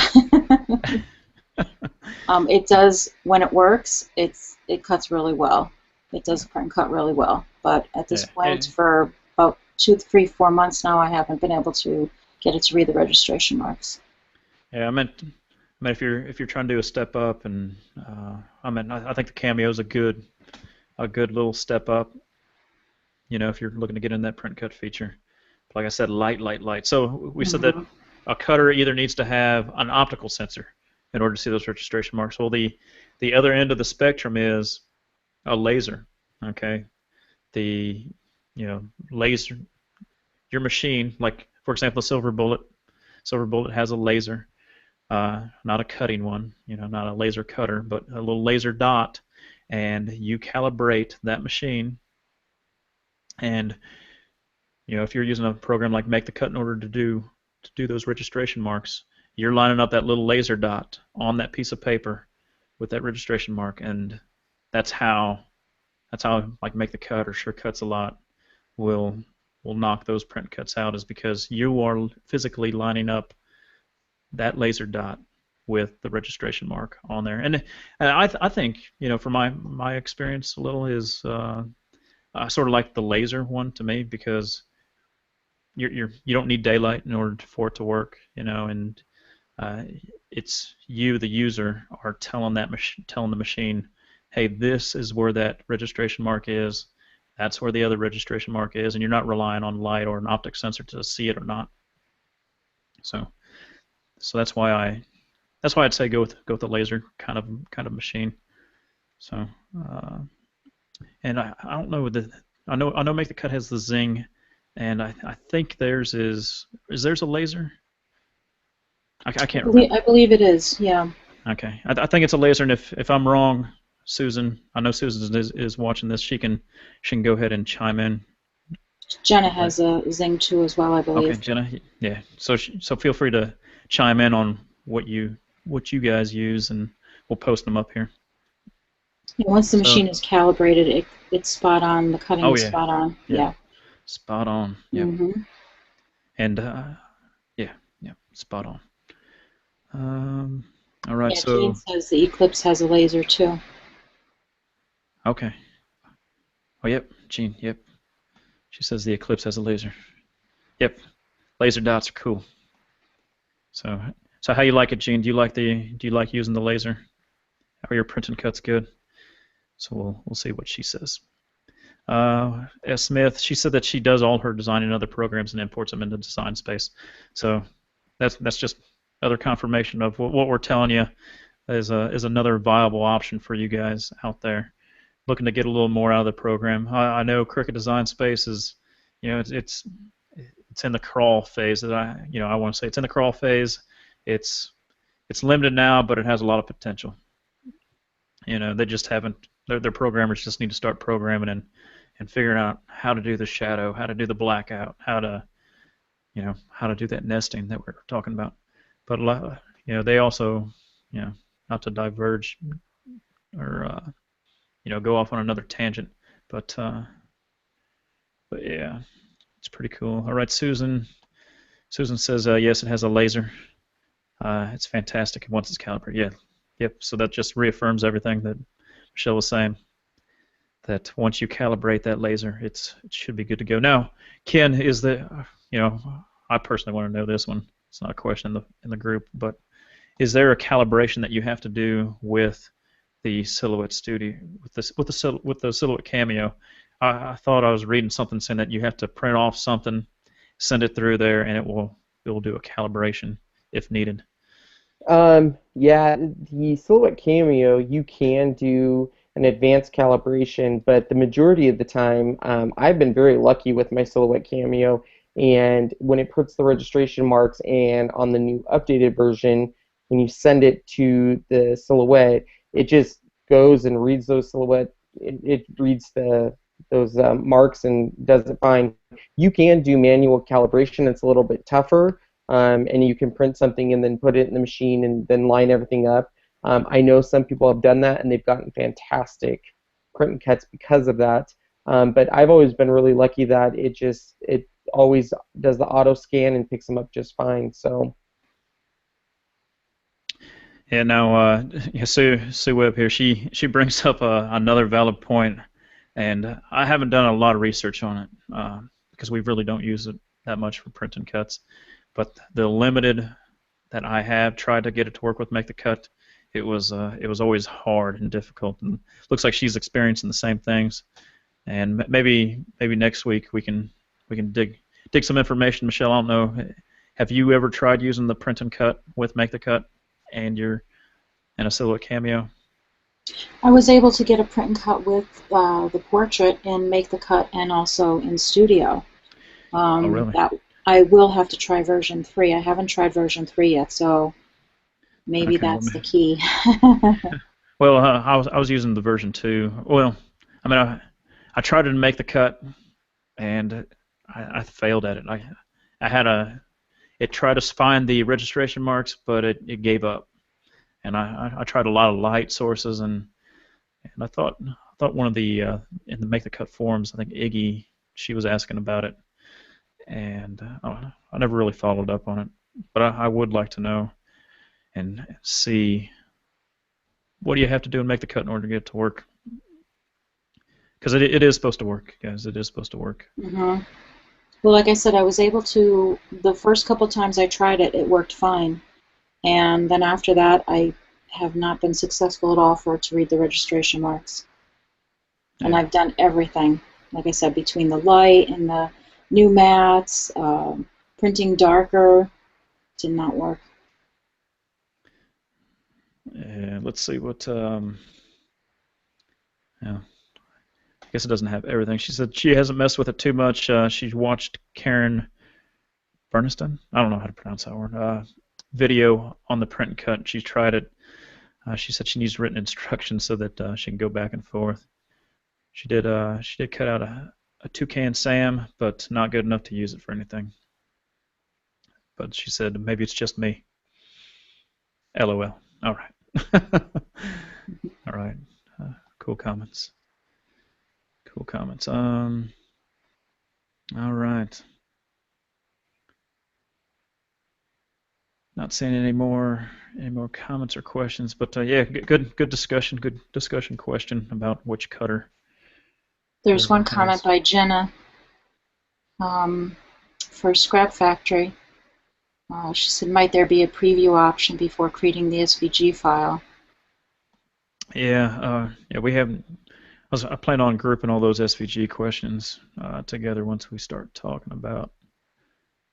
It does, when it works, it cuts really well. It does print cut really well, but at this point, for about 2, 3, 4 months now, I haven't been able to get it to read the registration marks. Yeah, I meant if you're trying to do a step up, and I think the Cameo is a good little step up. You know, if you're looking to get in that print cut feature. Like I said, light. So we said that a cutter either needs to have an optical sensor in order to see those registration marks. Well, the other end of the spectrum is a laser. Okay, laser. Your machine, like for example, the Silver Bullet has a laser, not a cutting one. You know, not a laser cutter, but a little laser dot, and you calibrate that machine. And you know, if you're using a program like Make the Cut in order to do those registration marks, you're lining up that little laser dot on that piece of paper with that registration mark, and that's how like Make the Cut or Sure Cuts a Lot will knock those print cuts out, is because you are physically lining up that laser dot with the registration mark on there. And I think, you know, from my experience a little is I sort of like the laser one to me, because you don't need daylight in order for it to work, you know, and it's you, the user, are telling the machine, hey, this is where that registration mark is. That's where the other registration mark is, and you're not relying on light or an optic sensor to see it or not. So that's why I'd say go with the laser kind of machine. So and I don't know I know Make the Cut has the Zing, and I think theirs is theirs a laser? I can't remember. I believe it is, yeah. Okay, I think it's a laser, and if I'm wrong, Susan, I know Susan is watching this. She can go ahead and chime in. Jenna has a Zing too as well, I believe. Okay, Jenna, yeah. So feel free to chime in on what you guys use, and we'll post them up here. Yeah, once the machine is calibrated, it's spot on. The cutting is spot on. Yeah. Spot on. Yeah. And spot on. All right. Yeah, so Jean says the Eclipse has a laser too. Okay. Oh, yep, Jean. Yep. She says the Eclipse has a laser. Yep. Laser dots are cool. So how you like it, Jean? Do you like using the laser? Are your print and cuts good? So we'll see what she says. S. Smith, she said that she does all her design in other programs and imports them into Design Space. So that's just other confirmation of what we're telling you is another viable option for you guys out there looking to get a little more out of the program. I know Cricut Design Space is, you know, it's in the crawl phase. I want to say it's in the crawl phase. It's limited now, but it has a lot of potential. You know, they just haven't. Their programmers just need to start programming and figuring out how to do the shadow, how to do the blackout, how to do that nesting that we're talking about. But they also, not to diverge or go off on another tangent, but yeah, it's pretty cool. All right, Susan says yes, it has a laser. It's fantastic once it's calibrated. Yeah, yep. So that just reaffirms everything that Michelle was saying. That once you calibrate that laser, it should be good to go. Now, Ken, is I personally want to know this one. It's not a question in the group, but is there a calibration that you have to do with the Silhouette Studio with the Silhouette Cameo? I thought I was reading something saying that you have to print off something, send it through there, and it will do a calibration if needed. Yeah, the Silhouette Cameo, you can do an advanced calibration, but the majority of the time, I've been very lucky with my Silhouette Cameo, and when it puts the registration marks and on the new updated version, when you send it to the Silhouette, it just goes and reads those Silhouette, it reads those marks and does it fine. You can do manual calibration, it's a little bit tougher, and you can print something and then put it in the machine and then line everything up. I know some people have done that and they've gotten fantastic print and cuts because of that. But I've always been really lucky that it always does the auto scan and picks them up just fine. So. Yeah. Now, Sue Webb here. She brings up another valid point, and I haven't done a lot of research on it because we really don't use it that much for print and cuts. But the limited that I have tried to get it to work with Make the Cut, it was always hard and difficult, and looks like she's experiencing the same things. And maybe next week we can dig some information. Michelle, I don't know, have you ever tried using the print and cut with Make the Cut and a Silhouette Cameo? I was able to get a print and cut with the portrait in Make the Cut and also in Studio. Oh, really? I will have to try version 3. I haven't tried version 3 yet, so maybe Okay, that's the key. well, I was using the version 2. Well, I mean, I tried to Make the Cut, and I failed at it. It tried to find the registration marks, but it gave up. And I tried a lot of light sources, and I thought one of the in the Make the Cut forums, I think Iggy, she was asking about it, and I never really followed up on it, but I would like to know and see what do you have to do and Make the Cut in order to get it to work, because it is supposed to work, guys. It is supposed to work. Mm-hmm. Well, like I said, I was able to, the first couple times I tried it, it worked fine. And then after that, I have not been successful at all for it to read the registration marks. Yeah. And I've done everything, like I said, between the light and the new mats, printing darker, did not work. Let's see what, yeah. I guess it doesn't have everything. She said she hasn't messed with it too much. She's watched Karen Berniston, I don't know how to pronounce that word, video on the print and cut. She's tried it. She said she needs written instructions so that she can go back and forth. She did cut out a Toucan Sam, but not good enough to use it for anything. But she said maybe it's just me. LOL. All right. All right. Cool comments. Cool comments. All right. Not seeing any more comments or questions, but yeah, good discussion. Good discussion question about which cutter. There's one comment by Jenna for ScrapFactory. She said, might there be a preview option before creating the SVG file? Yeah, we haven't. I plan on grouping all those SVG questions together once we start talking about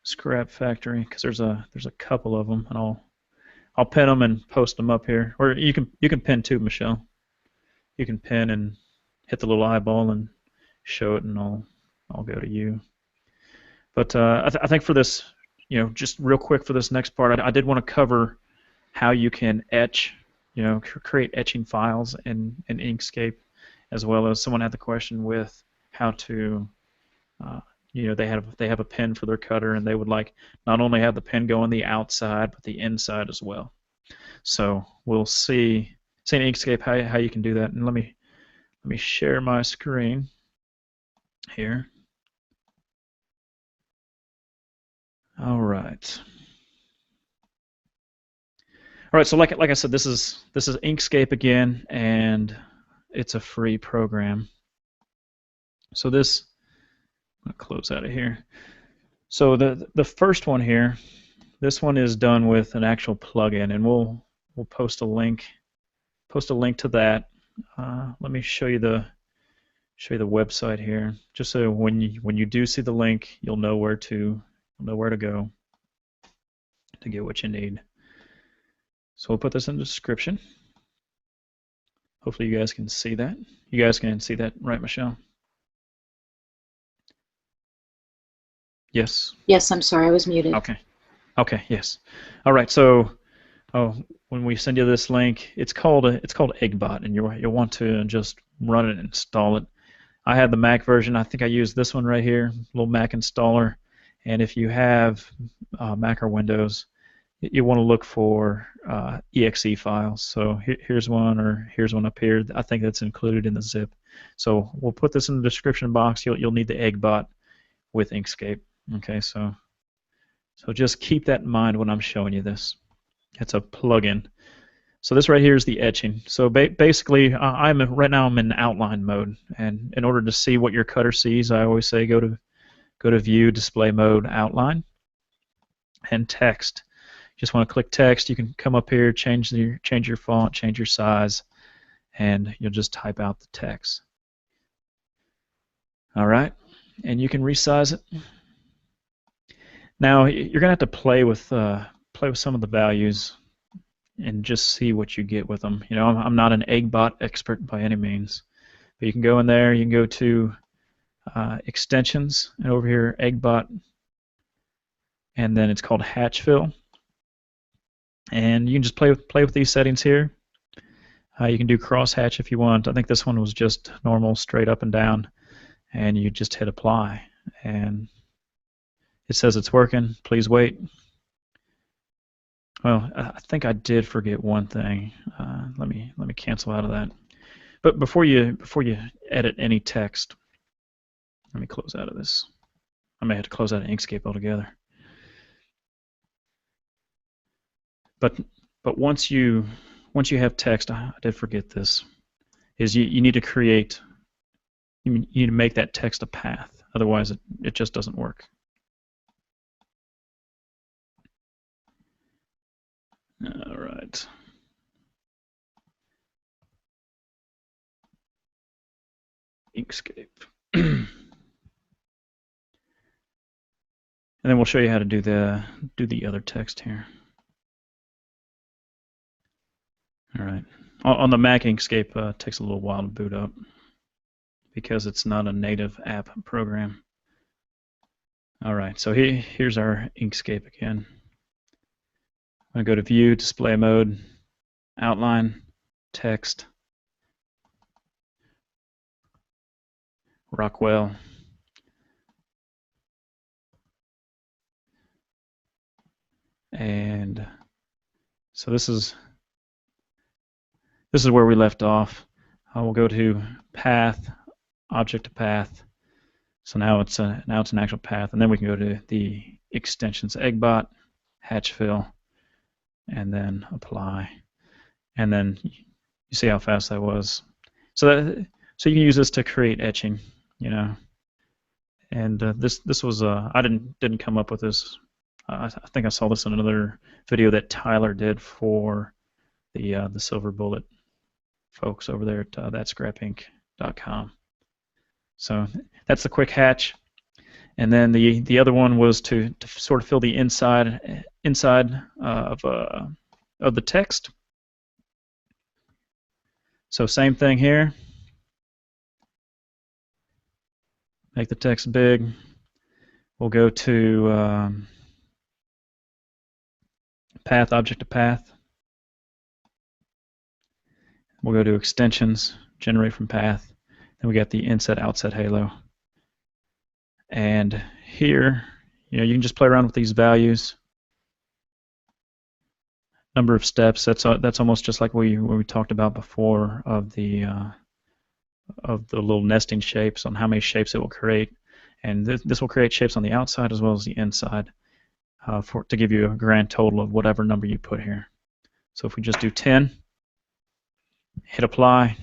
ScrapFactory, because there's a couple of them, and I'll pin them and post them up here. Or you can pin too, Michelle. You can pin and hit the little eyeball and show it, and I'll go to you. But I think for this, just real quick for this next part, I did want to cover how you can etch, create etching files in Inkscape, as well as someone had the question with how to, they have a pin for their cutter, and they would like not only have the pin go on the outside but the inside as well. So we'll see in Inkscape how you can do that. And let me share my screen here. All right. right, so like I said, this is Inkscape again, and it's a free program. So this, I'm gonna close out of here. So the first one here, this one is done with an actual plugin, and we'll post a link to that. Let me show you the website here, just so when you do see the link, you'll know where to go to get what you need. So we'll put this in the description. Hopefully you guys can see that. You guys can see that, right, Michelle? Yes? Yes, I'm sorry, I was muted. Okay. Okay, yes. All right, so when we send you this link, it's called Eggbot, and you'll want to just run it and install it. I have the Mac version. I think I use this one right here, little Mac installer. And if you have Mac or Windows, you want to look for exe files. So here's one, or here's one up here. I think that's included in the zip. So we'll put this in the description box. You'll need the Eggbot with Inkscape. Okay, so just keep that in mind when I'm showing you this. It's a plugin. So this right here is the etching. So basically, right now I'm in outline mode, and in order to see what your cutter sees, I always say go to View, Display Mode, Outline, and Text. Just want to click Text. You can come up here, change your font, change your size, and you'll just type out the text. All right, and you can resize it. Now you're gonna have to play with some of the values and just see what you get with them. You know, I'm not an Eggbot expert by any means, but you can go in there. You can go to Extensions, and over here Eggbot, and then it's called Hatch Fill, and you can just play with these settings here. You can do cross hatch if you want. I think this one was just normal, straight up and down, and you just hit apply, and it says it's working. Please wait. Well, I think I did forget one thing. Let me cancel out of that. But before you edit any text, let me close out of this. I may have to close out of Inkscape altogether. But once you have text, I did forget this, is you need to create. You need to make that text a path. Otherwise, it just doesn't work. All right. Inkscape. And then we'll show you how to do the other text here. All right. On the Mac, Inkscape takes a little while to boot up because it's not a native app program. All right. So here's our Inkscape again. I'm going to go to View, Display Mode, Outline, Text, Rockwell, and so this is where we left off. We'll go to Path, Object to Path. So now it's an actual path, and then we can go to the extensions, Eggbot, Hatch Fill, and then apply, and then you see how fast that was. So you can use this to create etching, you know. And this was I didn't come up with this. I think I saw this in another video that Tyler did for the Silver Bullet folks over there at thatscrapinc.com. So that's the quick hatch. And then the other one was to sort of fill the inside of the text. So same thing here. Make the text big. We'll go to Path, Object to Path. We'll go to Extensions, Generate from Path. Then we got the Inset, Outset Halo. And here, you can just play around with these values. Number of steps. That's almost just like what we talked about before of the little nesting shapes, on how many shapes it will create. And this will create shapes on the outside as well as the inside to give you a grand total of whatever number you put here. So if we just do 10, hit apply.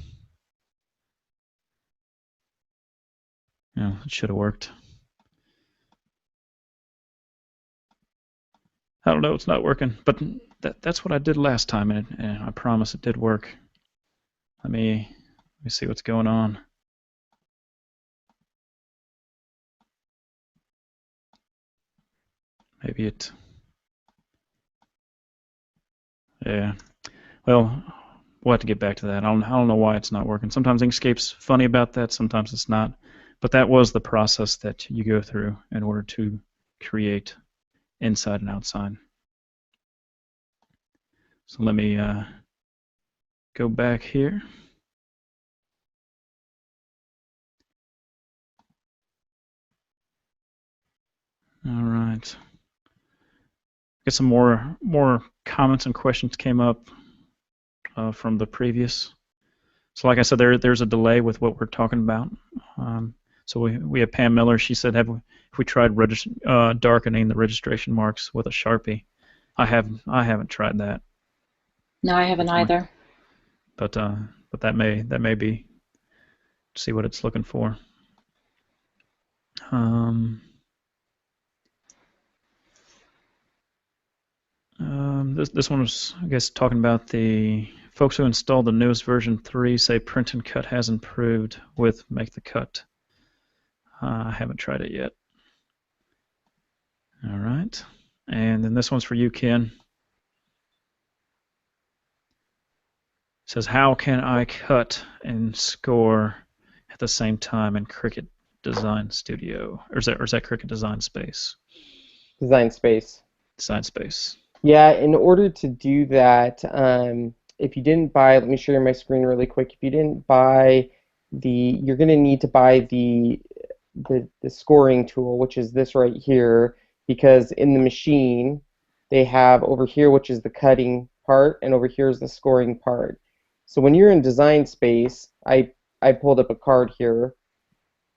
It should have worked. I don't know, it's not working, but that's what I did last time, and I promise it did work. Let me see what's going on. Maybe it. Yeah. Well, we'll have to get back to that. I don't know why it's not working. Sometimes Inkscape's funny about that. Sometimes it's not. But that was the process that you go through in order to create inside and outside. So let me go back here. All right. Get some more comments and questions came up from the previous. So like I said, there's a delay with what we're talking about. So we have Pam Miller. She said, have we tried darkening the registration marks with a Sharpie? I haven't tried that. No, I haven't either. But that may be, see what it's looking for. This one was, I guess, talking about the folks who installed the newest version 3 say print and cut has improved with Make the Cut. I haven't tried it yet. All right. And then this one's for you, Ken. It says, how can I cut and score at the same time in Cricut Design Studio? Or is that Cricut Design Space? Design Space. Design Space. Yeah, in order to do that, if you didn't buy, let me share my screen really quick. If you didn't buy you're going to need to buy the scoring tool, which is this right here, because in the machine they have over here, which is the cutting part, and over here is the scoring part. So when you're in Design Space, I pulled up a card here.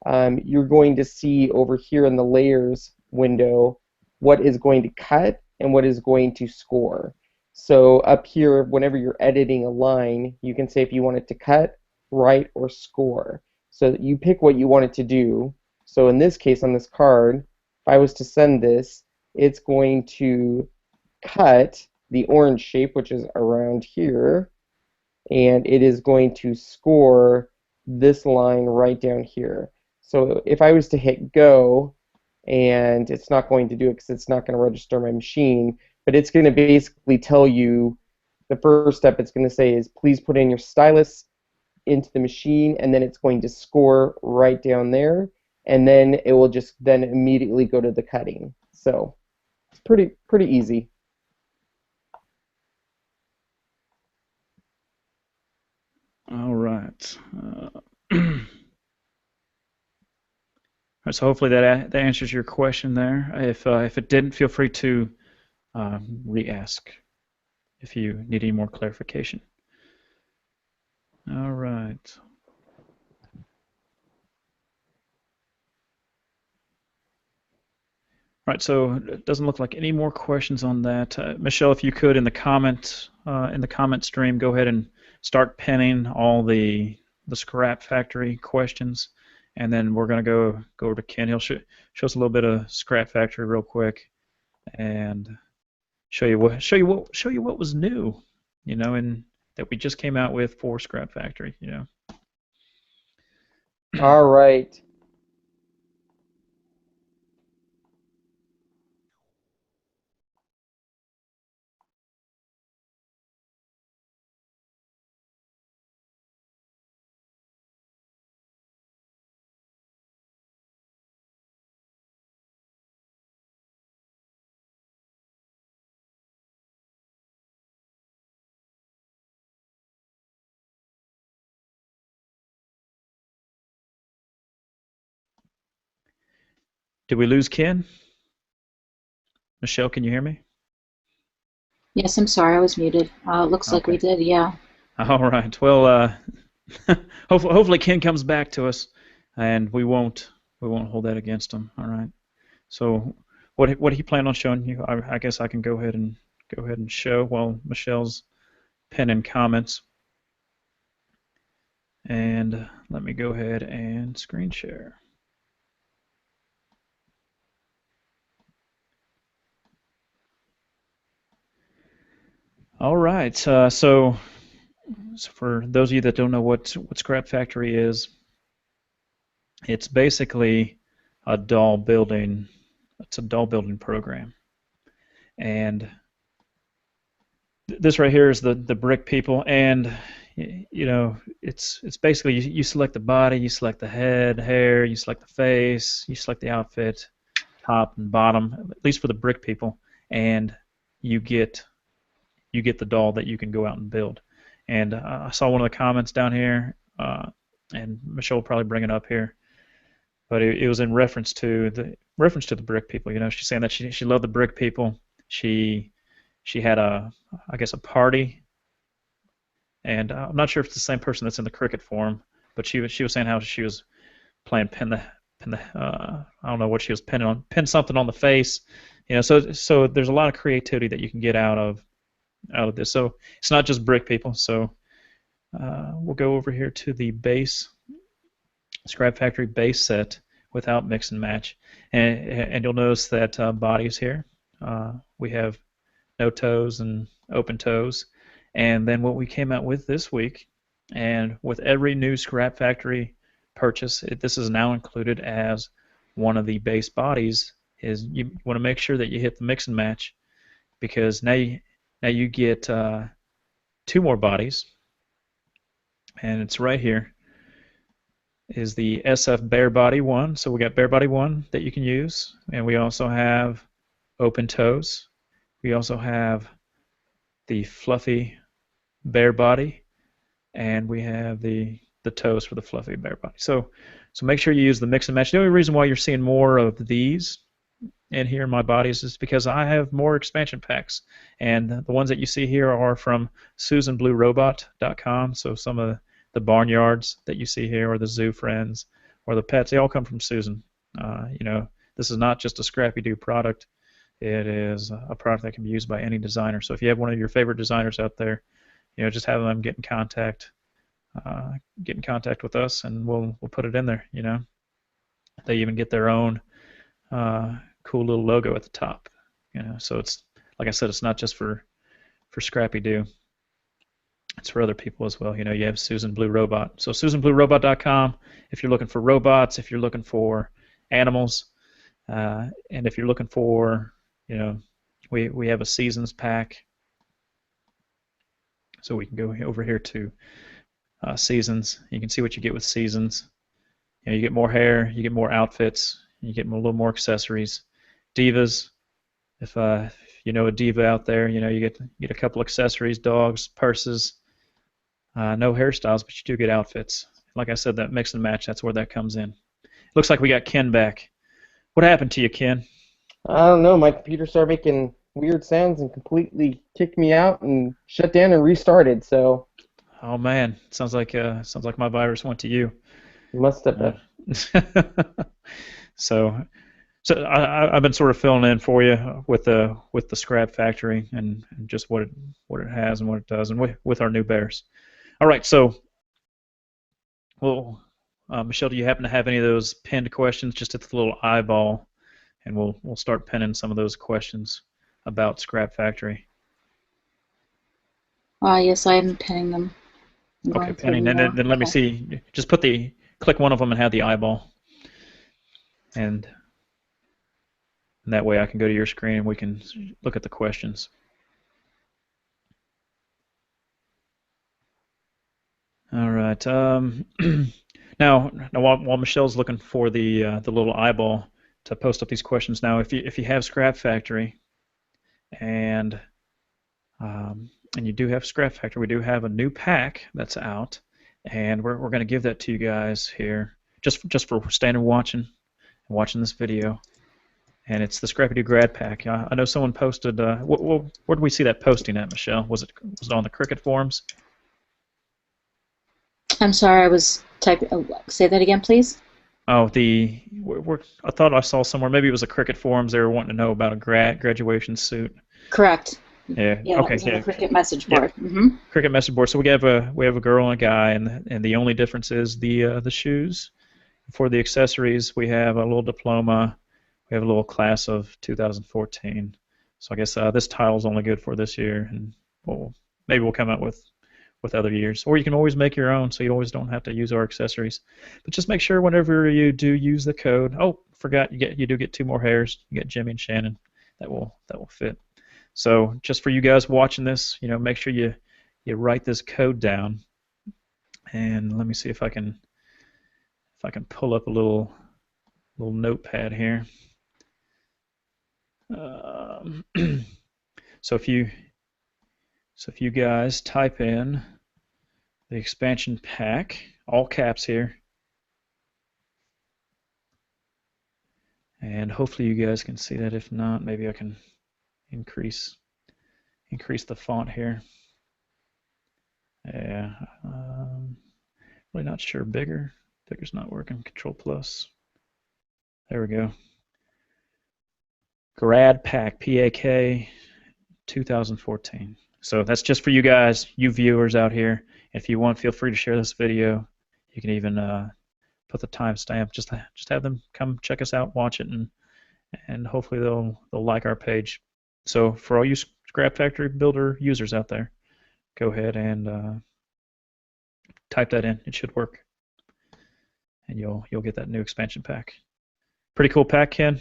You're going to see over here in the layers window what is going to cut and what is going to score. So up here, whenever you're editing a line, you can say if you want it to cut, write, or score. So you pick what you want it to do. So in this case, on this card, if I was to send this, it's going to cut the orange shape, which is around here, and it is going to score this line right down here. So if I was to hit go, and it's not going to do it because it's not going to register my machine, but it's going to basically tell you the first step it's going to say is please put in your stylus into the machine, and then it's going to score right down there, and then it will just then immediately go to the cutting. So it's pretty easy. All right. All right, so hopefully that answers your question there. If it didn't, feel free to re-ask if you need any more clarification. All right. All right, so it doesn't look like any more questions on that. Michelle, if you could, in the comment stream, go ahead and start pinning all the ScrapFactory questions, and then we're going to go over to Ken. He'll show us a little bit of ScrapFactory real quick, and show you what was new, and that we just came out with for ScrapFactory, All right. Did we lose Ken? Michelle, can you hear me? Yes, I'm sorry, I was muted. Looks like we did, yeah. All right. Well, hopefully Ken comes back to us, and we won't hold that against him. All right. So what he planned on showing you, I guess I can go ahead and show while Michelle's pin in comments. And let me go ahead and screen share. All right, so for those of you that don't know what ScrapFactory is, it's basically a doll building. It's a doll building program, and this right here is the brick people, and you know it's basically you select the body, you select the head, hair, you select the face, you select the outfit, top and bottom, at least for the brick people, and you get the doll that you can go out and build. And I saw one of the comments down here, and Michelle will probably bring it up here, but it was in reference to the brick people. You know, she's saying that she loved the brick people. She had I guess a party, and I'm not sure if it's the same person that's in the Cricut forum, but she was saying how she was playing pin the I don't know what she was pinning on, pin something on the face. You know, so there's a lot of creativity that you can get out of this. So it's not just brick people. So we'll go over here to the base ScrapFactory base set without mix and match, and you'll notice that bodies here we have no toes and open toes, and then what we came out with this week, and with every new ScrapFactory purchase, this is now included as one of the base bodies, is you want to make sure that you hit the mix and match, because now you get 2 more bodies, and it's right here, is the SF bare body one. So we got bare body one that you can use, and we also have open toes. We also have the fluffy bare body, and we have the toes for the fluffy bare body. So make sure you use the mix and match. The only reason why you're seeing more of these in here in my bodies is because I have more expansion packs, and the ones that you see here are from SusanBluerobot.com. So some of the barnyards that you see here, or the zoo friends, or the pets, they all come from Susan. You know, this is not just a ScrappyDew product. It is a product that can be used by any designer. So if you have one of your favorite designers out there, you know, just have them get in contact with us, and we'll put it in there. You know, they even get their own cool little logo at the top. You know, so it's, like I said, it's not just for ScrappyDew. It's for other people as well. You know, you have Susan Bluerobot. So SusanBluerobot.com if you're looking for robots, if you're looking for animals, and if you're looking for, you know, we have a seasons pack. So we can go over here to seasons. You can see what you get with seasons. You know, you get more hair, you get more outfits, you get a little more accessories. Divas, if you know a diva out there, you know, you get a couple accessories, dogs, purses. No hairstyles, but you do get outfits. Like I said, that mix and match, that's where that comes in. Looks like we got Ken back. What happened to you, Ken? I don't know. My computer started making weird sounds and completely kicked me out and shut down and restarted. So. Oh man, sounds like my virus went to you. You must have. So I've been sort of filling in for you with the ScrapFactory and just what it has and what it does, and with our new bears. All right, so well, Michelle, do you happen to have any of those pinned questions? Just hit the little eyeball, and we'll start pinning some of those questions about ScrapFactory. Yes, I am pinning them. Okay, pinning, and then let me see. Just click one of them and have the eyeball, and that way I can go to your screen and we can look at the questions. All right. Now while Michelle's looking for the little eyeball to post up these questions, now if you have ScrapFactory and you do have ScrapFactory, we do have a new pack that's out, and we're going to give that to you guys here just for standing watching this video. And it's the ScrappyDew Grad Pack. I know someone posted. Where did we see that posting at, Michelle? Was it on the Cricut forums? I'm sorry, I was typing. Say that again, please. Oh, I thought I saw somewhere. Maybe it was the Cricut forums. They were wanting to know about a graduation suit. Correct. Yeah. Yeah, that Okay. was on the Yeah. Cricut message Yeah. board. Mm-hmm. Cricut message board. So we have a girl and a guy, and the only difference is the shoes. For the accessories, we have a little diploma. We have a little class of 2014. So I guess this title's only good for this year, and maybe we'll come out with other years. Or you can always make your own, so you always don't have to use our accessories. But just make sure whenever you do use the code. Oh, forgot you do get 2 more hairs. You get Jimmy and Shannon. That will fit. So just for you guys watching this, make sure you write this code down. And let me see if I can pull up a little notepad here. So if you guys type in the expansion pack, all caps here, and hopefully you guys can see that. If not, maybe I can increase the font here. Yeah, really not sure. Bigger's not working. Control plus. There we go. Grad Pack, PAK 2014. So that's just for you guys, you viewers out here. If you want, feel free to share this video. You can even put the timestamp. Just have them come check us out, watch it, and hopefully they'll like our page. So for all you ScrapFactory builder users out there, go ahead and type that in. It should work, and you'll get that new expansion pack. Pretty cool pack, Ken.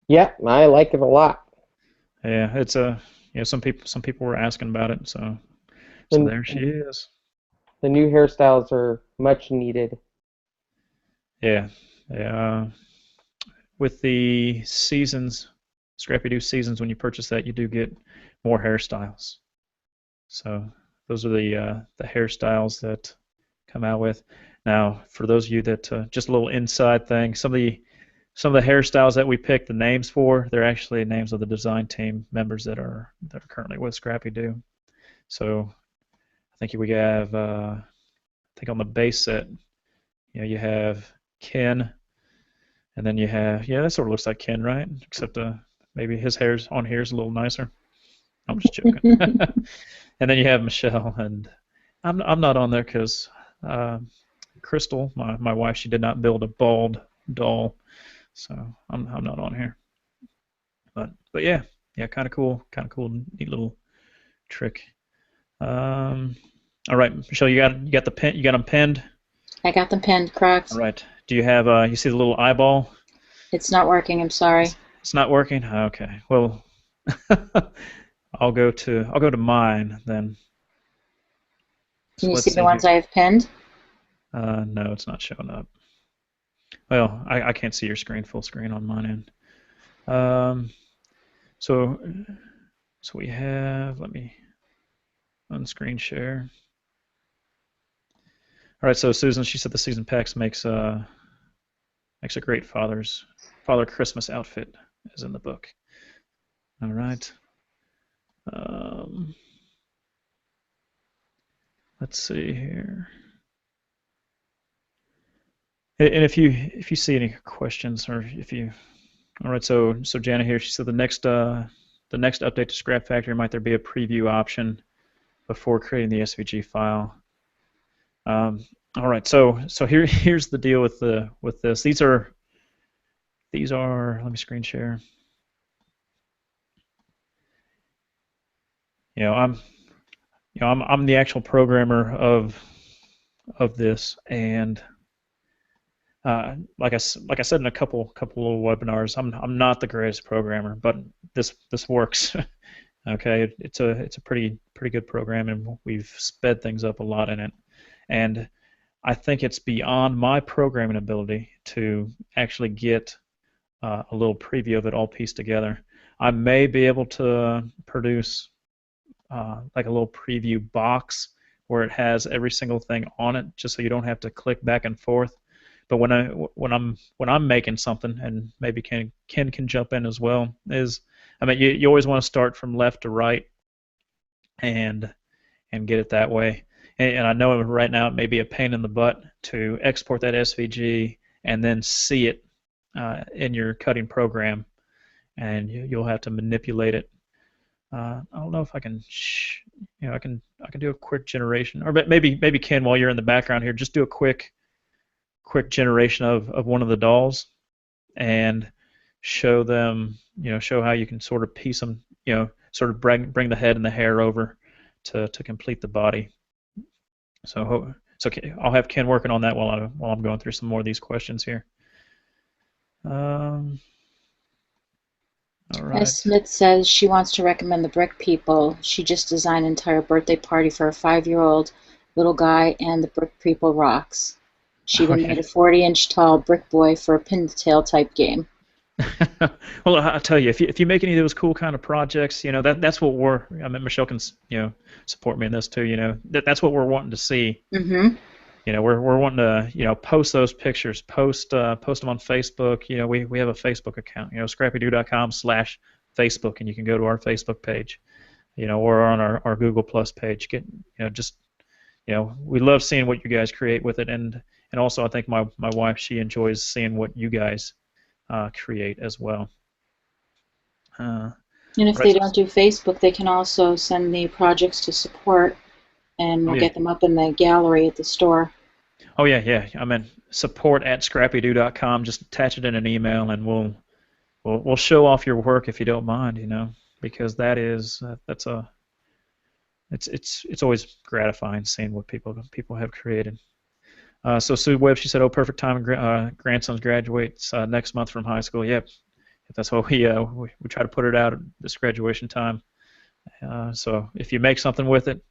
Yeah, I like it a lot. Yeah, it's some people were asking about it, so there she is. The new hairstyles are much needed. Yeah. With the seasons, ScrappyDew seasons, when you purchase that, you do get more hairstyles. So those are the hairstyles that come out with. Now, for those of you that just a little inside thing, some of the hairstyles that we picked the names for, they're actually names of the design team members that are currently with ScrappyDew. So I think we have, I think on the base set, you have Ken, and then you have, that sort of looks like Ken, right? Except maybe his hair's on here is a little nicer. I'm just joking. And then you have Michelle, and I'm not on there because Crystal, my wife, she did not build a bald doll, so I'm not on here. But yeah, kind of cool, neat little trick. All right, Michelle, you got them pinned. I got them pinned, correct. All right. Do you have you see the little eyeball? It's not working. I'm sorry. It's not working. Okay. Well, I'll go to mine then. Can you see the ones I have pinned? No, it's not showing up. Well, I can't see your screen full screen on mine end. So we have. Let me unscreen share. All right. So Susan, she said the season packs makes a great Father Christmas outfit, as in the book. All right. Let's see here. And if you see any questions, or all right. So Jana here, she said the next update to ScrapFactory, might there be a preview option before creating the SVG file? All right. So here's the deal with this. These are. Let me screen share. I'm the actual programmer of this, and like I said in a couple little webinars, I'm not the greatest programmer, but this works. Okay, it's a pretty good program, and we've sped things up a lot in it, and I think it's beyond my programming ability to actually get a little preview of it all pieced together. I may be able to produce like a little preview box where it has every single thing on it, just so you don't have to click back and forth. But when I'm making something, and maybe Ken can jump in as well, you always want to start from left to right and get it that way. And I know right now it may be a pain in the butt to export that SVG and then see it in your cutting program, and you'll have to manipulate it. I don't know if I can, I can do a quick generation, or maybe Ken, while you're in the background here, just do a quick generation of one of the dolls, and show them, show how you can sort of piece them, sort of bring the head and the hair over to complete the body. So I'll have Ken working on that while I'm going through some more of these questions here. All right. Miss Smith says she wants to recommend the Brick People. She just designed an entire birthday party for a 5-year-old little guy, and the Brick People rocks. She even made a 40-inch tall brick boy for a pin-the-tail type game. Well, I'll tell you, if you make any of those cool kind of projects, that's what I mean, Michelle can support me in this too. That's what we're wanting to see. Mm-hmm. We're wanting to post those pictures, post them on Facebook. We have a Facebook account, scrappydew.com/Facebook, and you can go to our Facebook page, or on our Google Plus page. We love seeing what you guys create with it, and also I think my wife, she enjoys seeing what you guys create as well. And if they don't do Facebook, they can also send the projects to support, and we'll get them up in the gallery at the store. Oh yeah. I mean, support@scrappydew.com. Just attach it in an email, and we'll show off your work if you don't mind. Because it's always gratifying seeing what people have created. So Sue Webb, she said, "Oh, perfect time. Grandsons graduates next month from high school." Yep, that's what we try to put it out at this graduation time. So if you make something with it,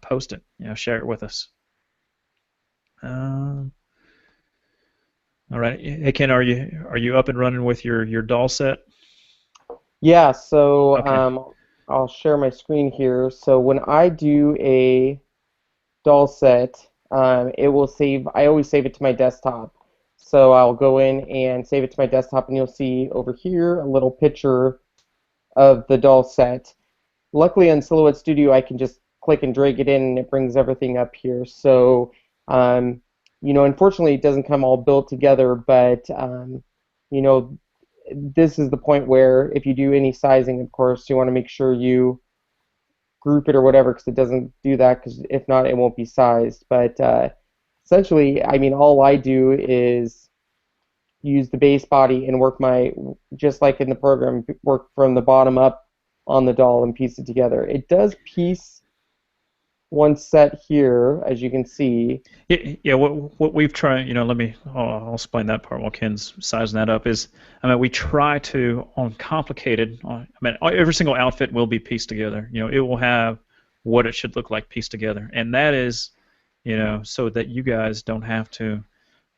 post it. Share it with us. All right. Hey Ken, are you up and running with your doll set? Yeah. So okay. I'll share my screen here. So when I do a doll set, it will save. I always save it to my desktop. So I'll go in and save it to my desktop, and you'll see over here a little picture of the doll set. Luckily on Silhouette Studio, I can just click and drag it in, and it brings everything up here. So, unfortunately, it doesn't come all built together, but this is the point where if you do any sizing, of course, you want to make sure you group it or whatever, because it doesn't do that, because if not, it won't be sized. But essentially, I mean, all I do is use the base body and just like in the program, work from the bottom up on the doll and piece it together. It does piece one set here, as you can see. Yeah. What we've tried, I'll explain that part while Ken's sizing that up. We try to, on complicated, every single outfit will be pieced together. It will have what it should look like pieced together, and that is, so that you guys don't have to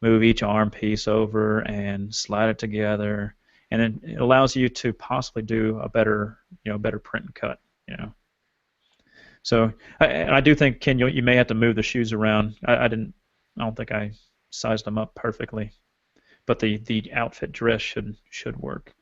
move each arm piece over and slide it together, and it allows you to possibly do a better print and cut. So I do think, Ken, you may have to move the shoes around. I don't think I sized them up perfectly, but the outfit dress should work.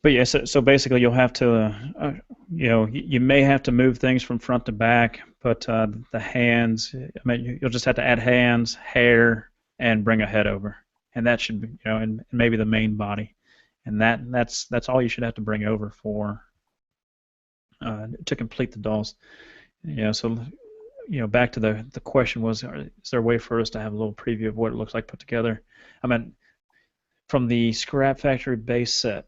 But yeah, so basically you'll have to, you may have to move things from front to back, but the hands, you'll just have to add hands, hair, and bring a head over, and that should be, and maybe the main body, and that's all you should have to bring over for to complete the dolls. So back to the question was, is there a way for us to have a little preview of what it looks like put together? From the ScrapFactory base set,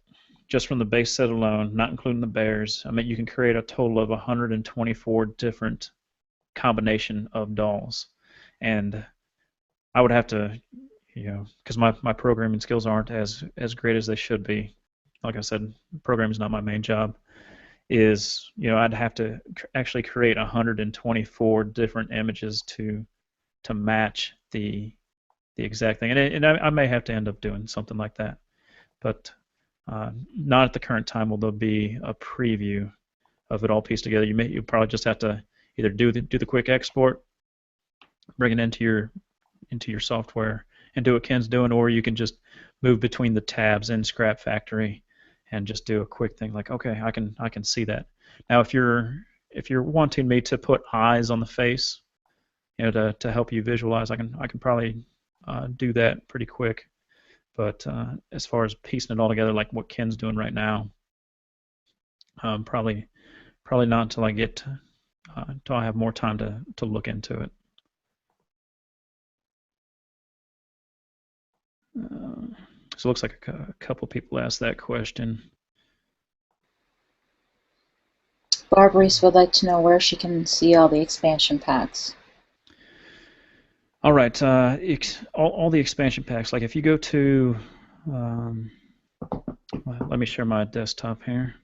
just from the base set alone, not including the bears, you can create a total of 124 different combination of dolls. And I would have to, because my programming skills aren't as great as they should be. Like I said, programming is not my main job. is, I'd have to actually create 124 different images to match the exact thing, and I may have to end up doing something like that, but not at the current time. Will there be a preview of it all pieced together? You probably just have to either do the quick export, bring it into your software, and do what Ken's doing, or you can just move between the tabs in ScrapFactory and just do a quick thing like, okay, I can see that. Now, if you're wanting me to put eyes on the face, to help you visualize, I can probably do that pretty quick. But as far as piecing it all together, like what Ken's doing right now, probably not until I get until I have more time to look into it. So it looks like a couple people asked that question. Barb Reese would like to know where she can see all the expansion packs. All right, all the expansion packs. Like if you go to, let me share my desktop here.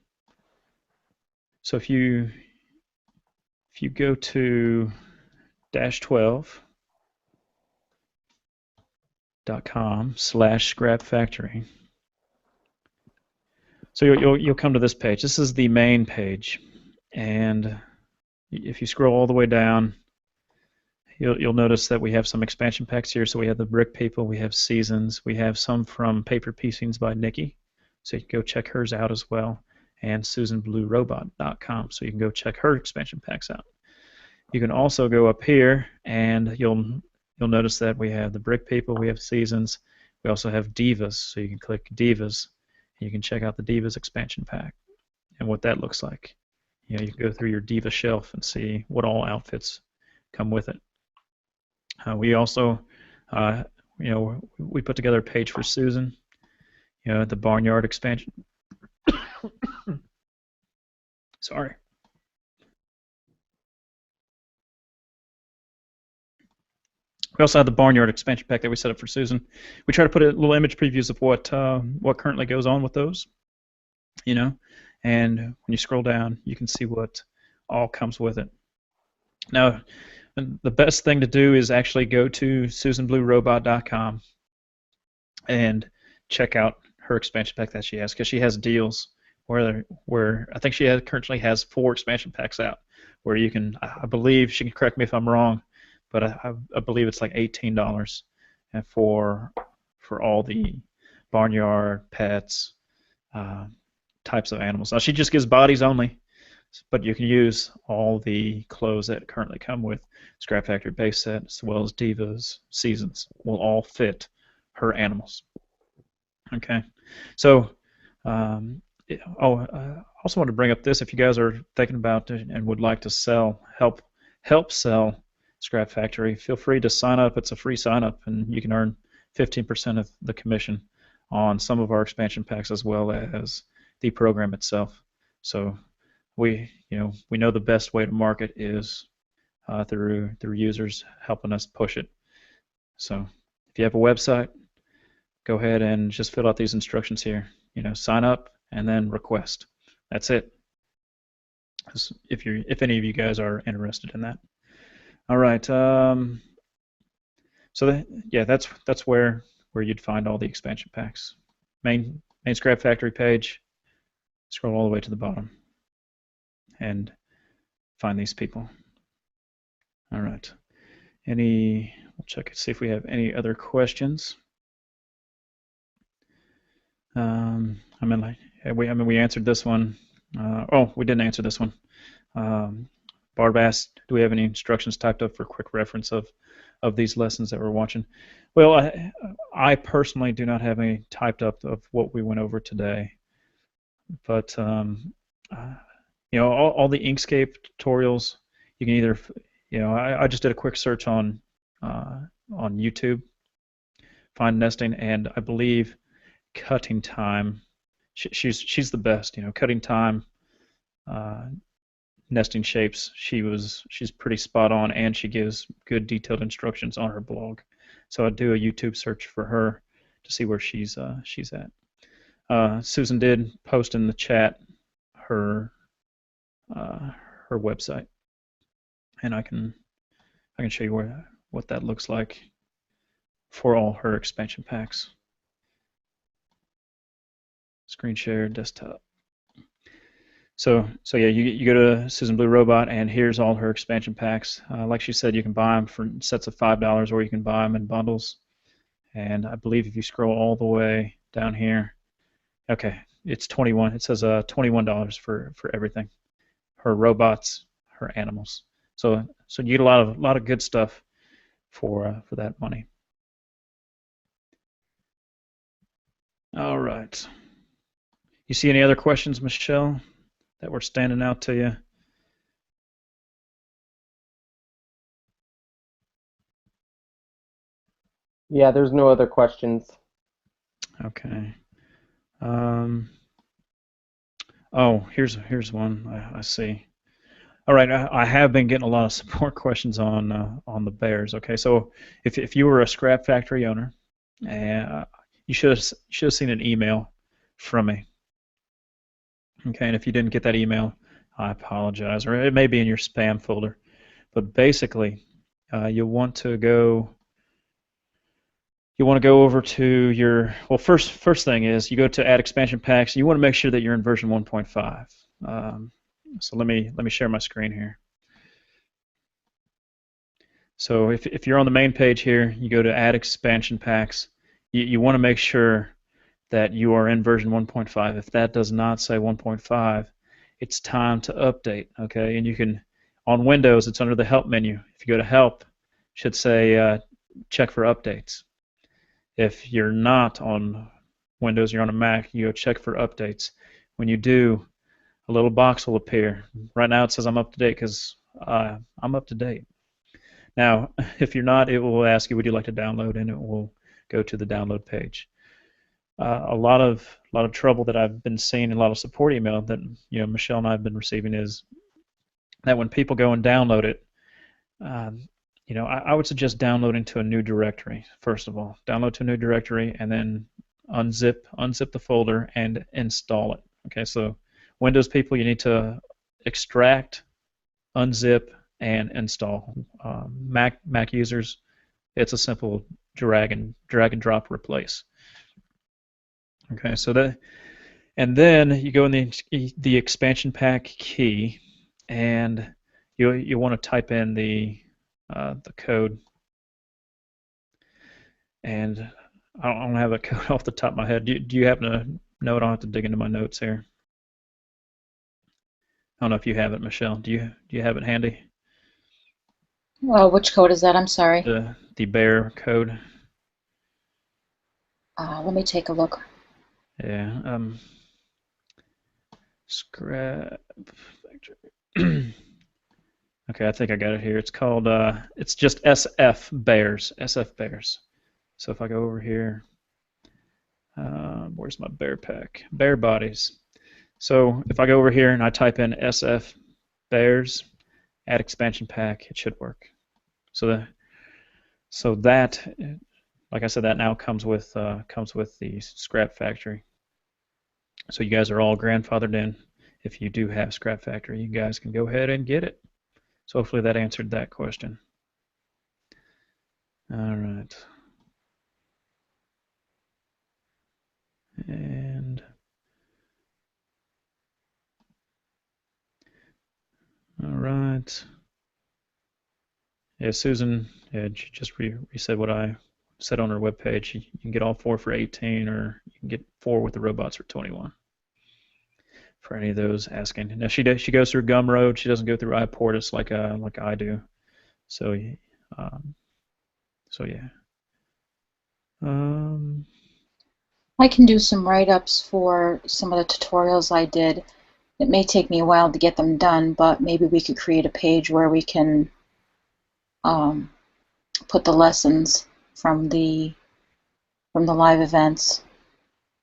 So if you go to -12.com/ScrapFactory, so you'll come to this page. This is the main page, and if you scroll all the way down, you'll notice that we have some expansion packs here. So we have the Brick People, we have Seasons, we have some from Paper Piecings by Nikki, so you can go check hers out as well, and SusanBluerobot.com, so you can go check her expansion packs out. You can also go up here, and you'll notice that we have the Brick People, we have Seasons, we also have Divas, so you can click Divas, and you can check out the Divas expansion pack and what that looks like. You can go through your Diva shelf and see what all outfits come with it. We also, we put together a page for Susan, the Barnyard expansion. Sorry. We also have the Barnyard expansion pack that we set up for Susan. We try to put a little image previews of what currently goes on with those, and when you scroll down, you can see what all comes with it. Now, the best thing to do is actually go to SusanBluerobot.com and check out her expansion pack that she has, because she has deals where I think she currently has 4 expansion packs out, where you can, I believe, she can correct me if I'm wrong, but I believe it's like $18 for all the barnyard, pets, types of animals. Now, she just gives bodies only, but you can use all the clothes that currently come with ScrapFactory base set, as well as Divas, Seasons, will all fit her animals. Okay, so I also want to bring up this. If you guys are thinking about it and would like to help sell ScrapFactory, feel free to sign up. It's a free sign up, and you can earn 15% of the commission on some of our expansion packs as well as the program itself. So we know the best way to market is through users helping us push it. So if you have a website, go ahead and just fill out these instructions here. Sign up and then request. That's it. If any of you guys are interested in that. All right. So that's where you'd find all the expansion packs. Main ScrapFactory page. Scroll all the way to the bottom and find these people. All right. We'll check and see if we have any other questions. We answered this one. We didn't answer this one. Barb asked, do we have any instructions typed up for quick reference of these lessons that we're watching? Well, I personally do not have any typed up of what we went over today, but all the Inkscape tutorials, you can either, I just did a quick search on YouTube, find nesting, and I believe Cutting Time, she's the best. Cutting Time, nesting shapes. She's pretty spot on, and she gives good detailed instructions on her blog. So I'd do a YouTube search for her to see where she's at. Susan did post in the chat her her website, and I can show you what that looks like for all her expansion packs. Screen share, desktop. So yeah, you go to Susan Bluerobot, and here's all her expansion packs. Like she said, you can buy them for sets of $5, or you can buy them in bundles. And I believe if you scroll all the way down here, okay, it's 21. It says $21 for everything. Her robots, her animals. So you get a lot of good stuff for that money. All right. You see any other questions, Michelle, that were standing out to you? Yeah, there's no other questions. Okay. Oh, here's one I see. All right, I have been getting a lot of support questions on the bears. Okay, so if you were a ScrapFactory owner, you should have seen an email from me. Okay, and if you didn't get that email, I apologize, or it may be in your spam folder. But basically, you want to go over to your, well, first thing is you go to add expansion packs. You want to make sure that you're in version 1.5. So let me share my screen here. So if you're on the main page here, you go to add expansion packs. You want to make sure that you are in version 1.5. If that does not say 1.5, it's time to update. Okay, and you can, on Windows, it's under the help menu. If you go to help, it should say check for updates. If you're not on Windows, you're on a Mac, you go check for updates. When you do, a little box will appear. Right now it says I'm up to date because I'm up to date. Now, if you're not, it will ask you, would you like to download, and it will go to the download page. A lot of trouble that I've been seeing, a lot of support email that Michelle and I have been receiving is that when people go and download it, I would suggest downloading to a new directory. First of all, download to a new directory, and then unzip the folder and install it. Okay, so Windows people, you need to extract, unzip, and install. Mac users, it's a simple drag and drop replace. Okay, so and then you go in the expansion pack key, and you want to type in the code. And I don't have a code off the top of my head. Do you happen to know it? I'll have to dig into my notes here. I don't know if you have it, Michelle. Do you have it handy? Well, which code is that? I'm sorry. The bear code. Let me take a look. Yeah. ScrapFactory. Okay, I think I got it here. It's called. It's just SF Bears. SF Bears. So if I go over here, where's my bear pack? Bear bodies. So if I go over here and I type in SF Bears, add expansion pack, it should work. So that, like I said, that now comes with the ScrapFactory. So you guys are all grandfathered in. If you do have ScrapFactory, you guys can go ahead and get it. So hopefully that answered that question. All right. And all right. Yeah, Susan, yeah, she just resaid what I said on her webpage. You can get all 4 for 18, or you can get 4 with the robots for 21. For any of those asking. Now she goes through Gumroad. She doesn't go through iPortus like I do. So yeah. I can do some write-ups for some of the tutorials I did. It may take me a while to get them done, but maybe we could create a page where we can put the lessons from the live events.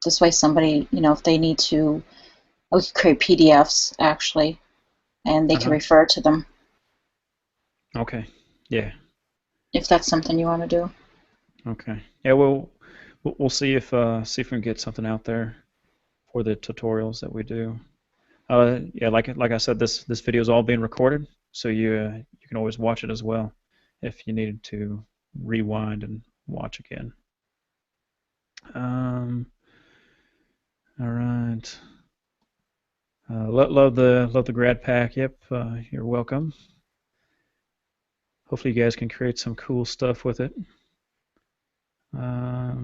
This way somebody, if they need to, we could create PDFs actually, and they can refer to them. Okay. Yeah. If that's something you want to do. Okay. Yeah. We'll see if we can get something out there for the tutorials that we do. Yeah, like I said, this video is all being recorded, so you can always watch it as well if you needed to rewind and watch again. All right. Love the grad pack. Yep, you're welcome. Hopefully you guys can create some cool stuff with it. All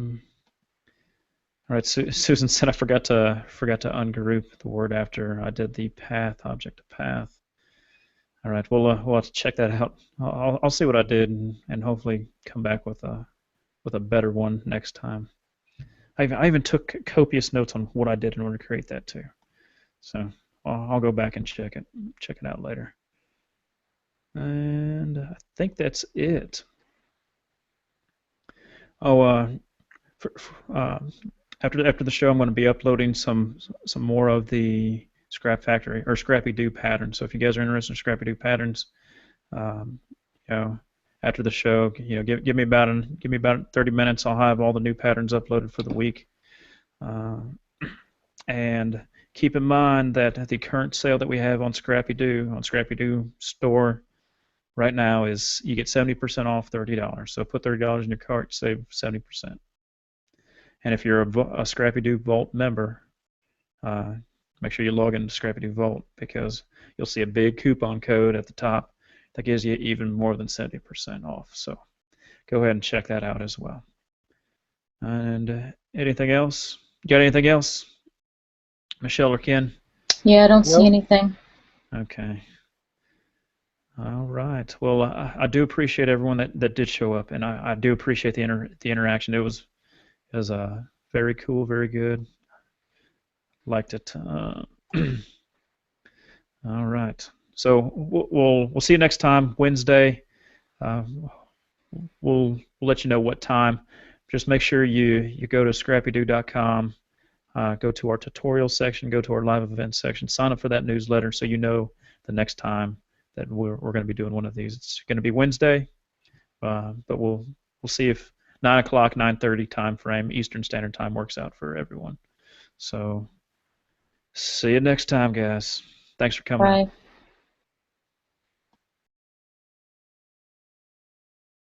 right, Susan said I forgot to ungroup the word after I did the path object to path. All right, we'll have to check that out. I'll see what I did and hopefully come back with a better one next time. I even took copious notes on what I did in order to create that too. So I'll go back and check it out later. And I think that's it. Oh, after the show, I'm going to be uploading some more of the ScrapFactory or ScrappyDew patterns. So if you guys are interested in ScrappyDew patterns, you know, after the show, you know, give me about 30 minutes. I'll have all the new patterns uploaded for the week. And keep in mind that the current sale that we have on ScrappyDew Store right now is you get 70% off $30. So put $30 in your cart, save 70%. And if you're a ScrappyDew Vault member, make sure you log into ScrappyDew Vault because you'll see a big coupon code at the top that gives you even more than 70% off. So go ahead and check that out as well. And anything else? You got anything else, Michelle or Ken? Yeah, I don't see Nope. anything. Okay. All right. Well, I do appreciate everyone that did show up, and I do appreciate the interaction. It was very cool, very good. Liked it. All right. So we'll see you next time, Wednesday. We'll let you know what time. Just make sure you go to ScrappyDew.com, go to our tutorial section, go to our live events section, sign up for that newsletter so you know the next time that we're going to be doing one of these. It's going to be Wednesday, but we'll see if 9 o'clock, 9:30 time frame Eastern Standard Time works out for everyone. So see you next time, guys. Thanks for coming. Bye.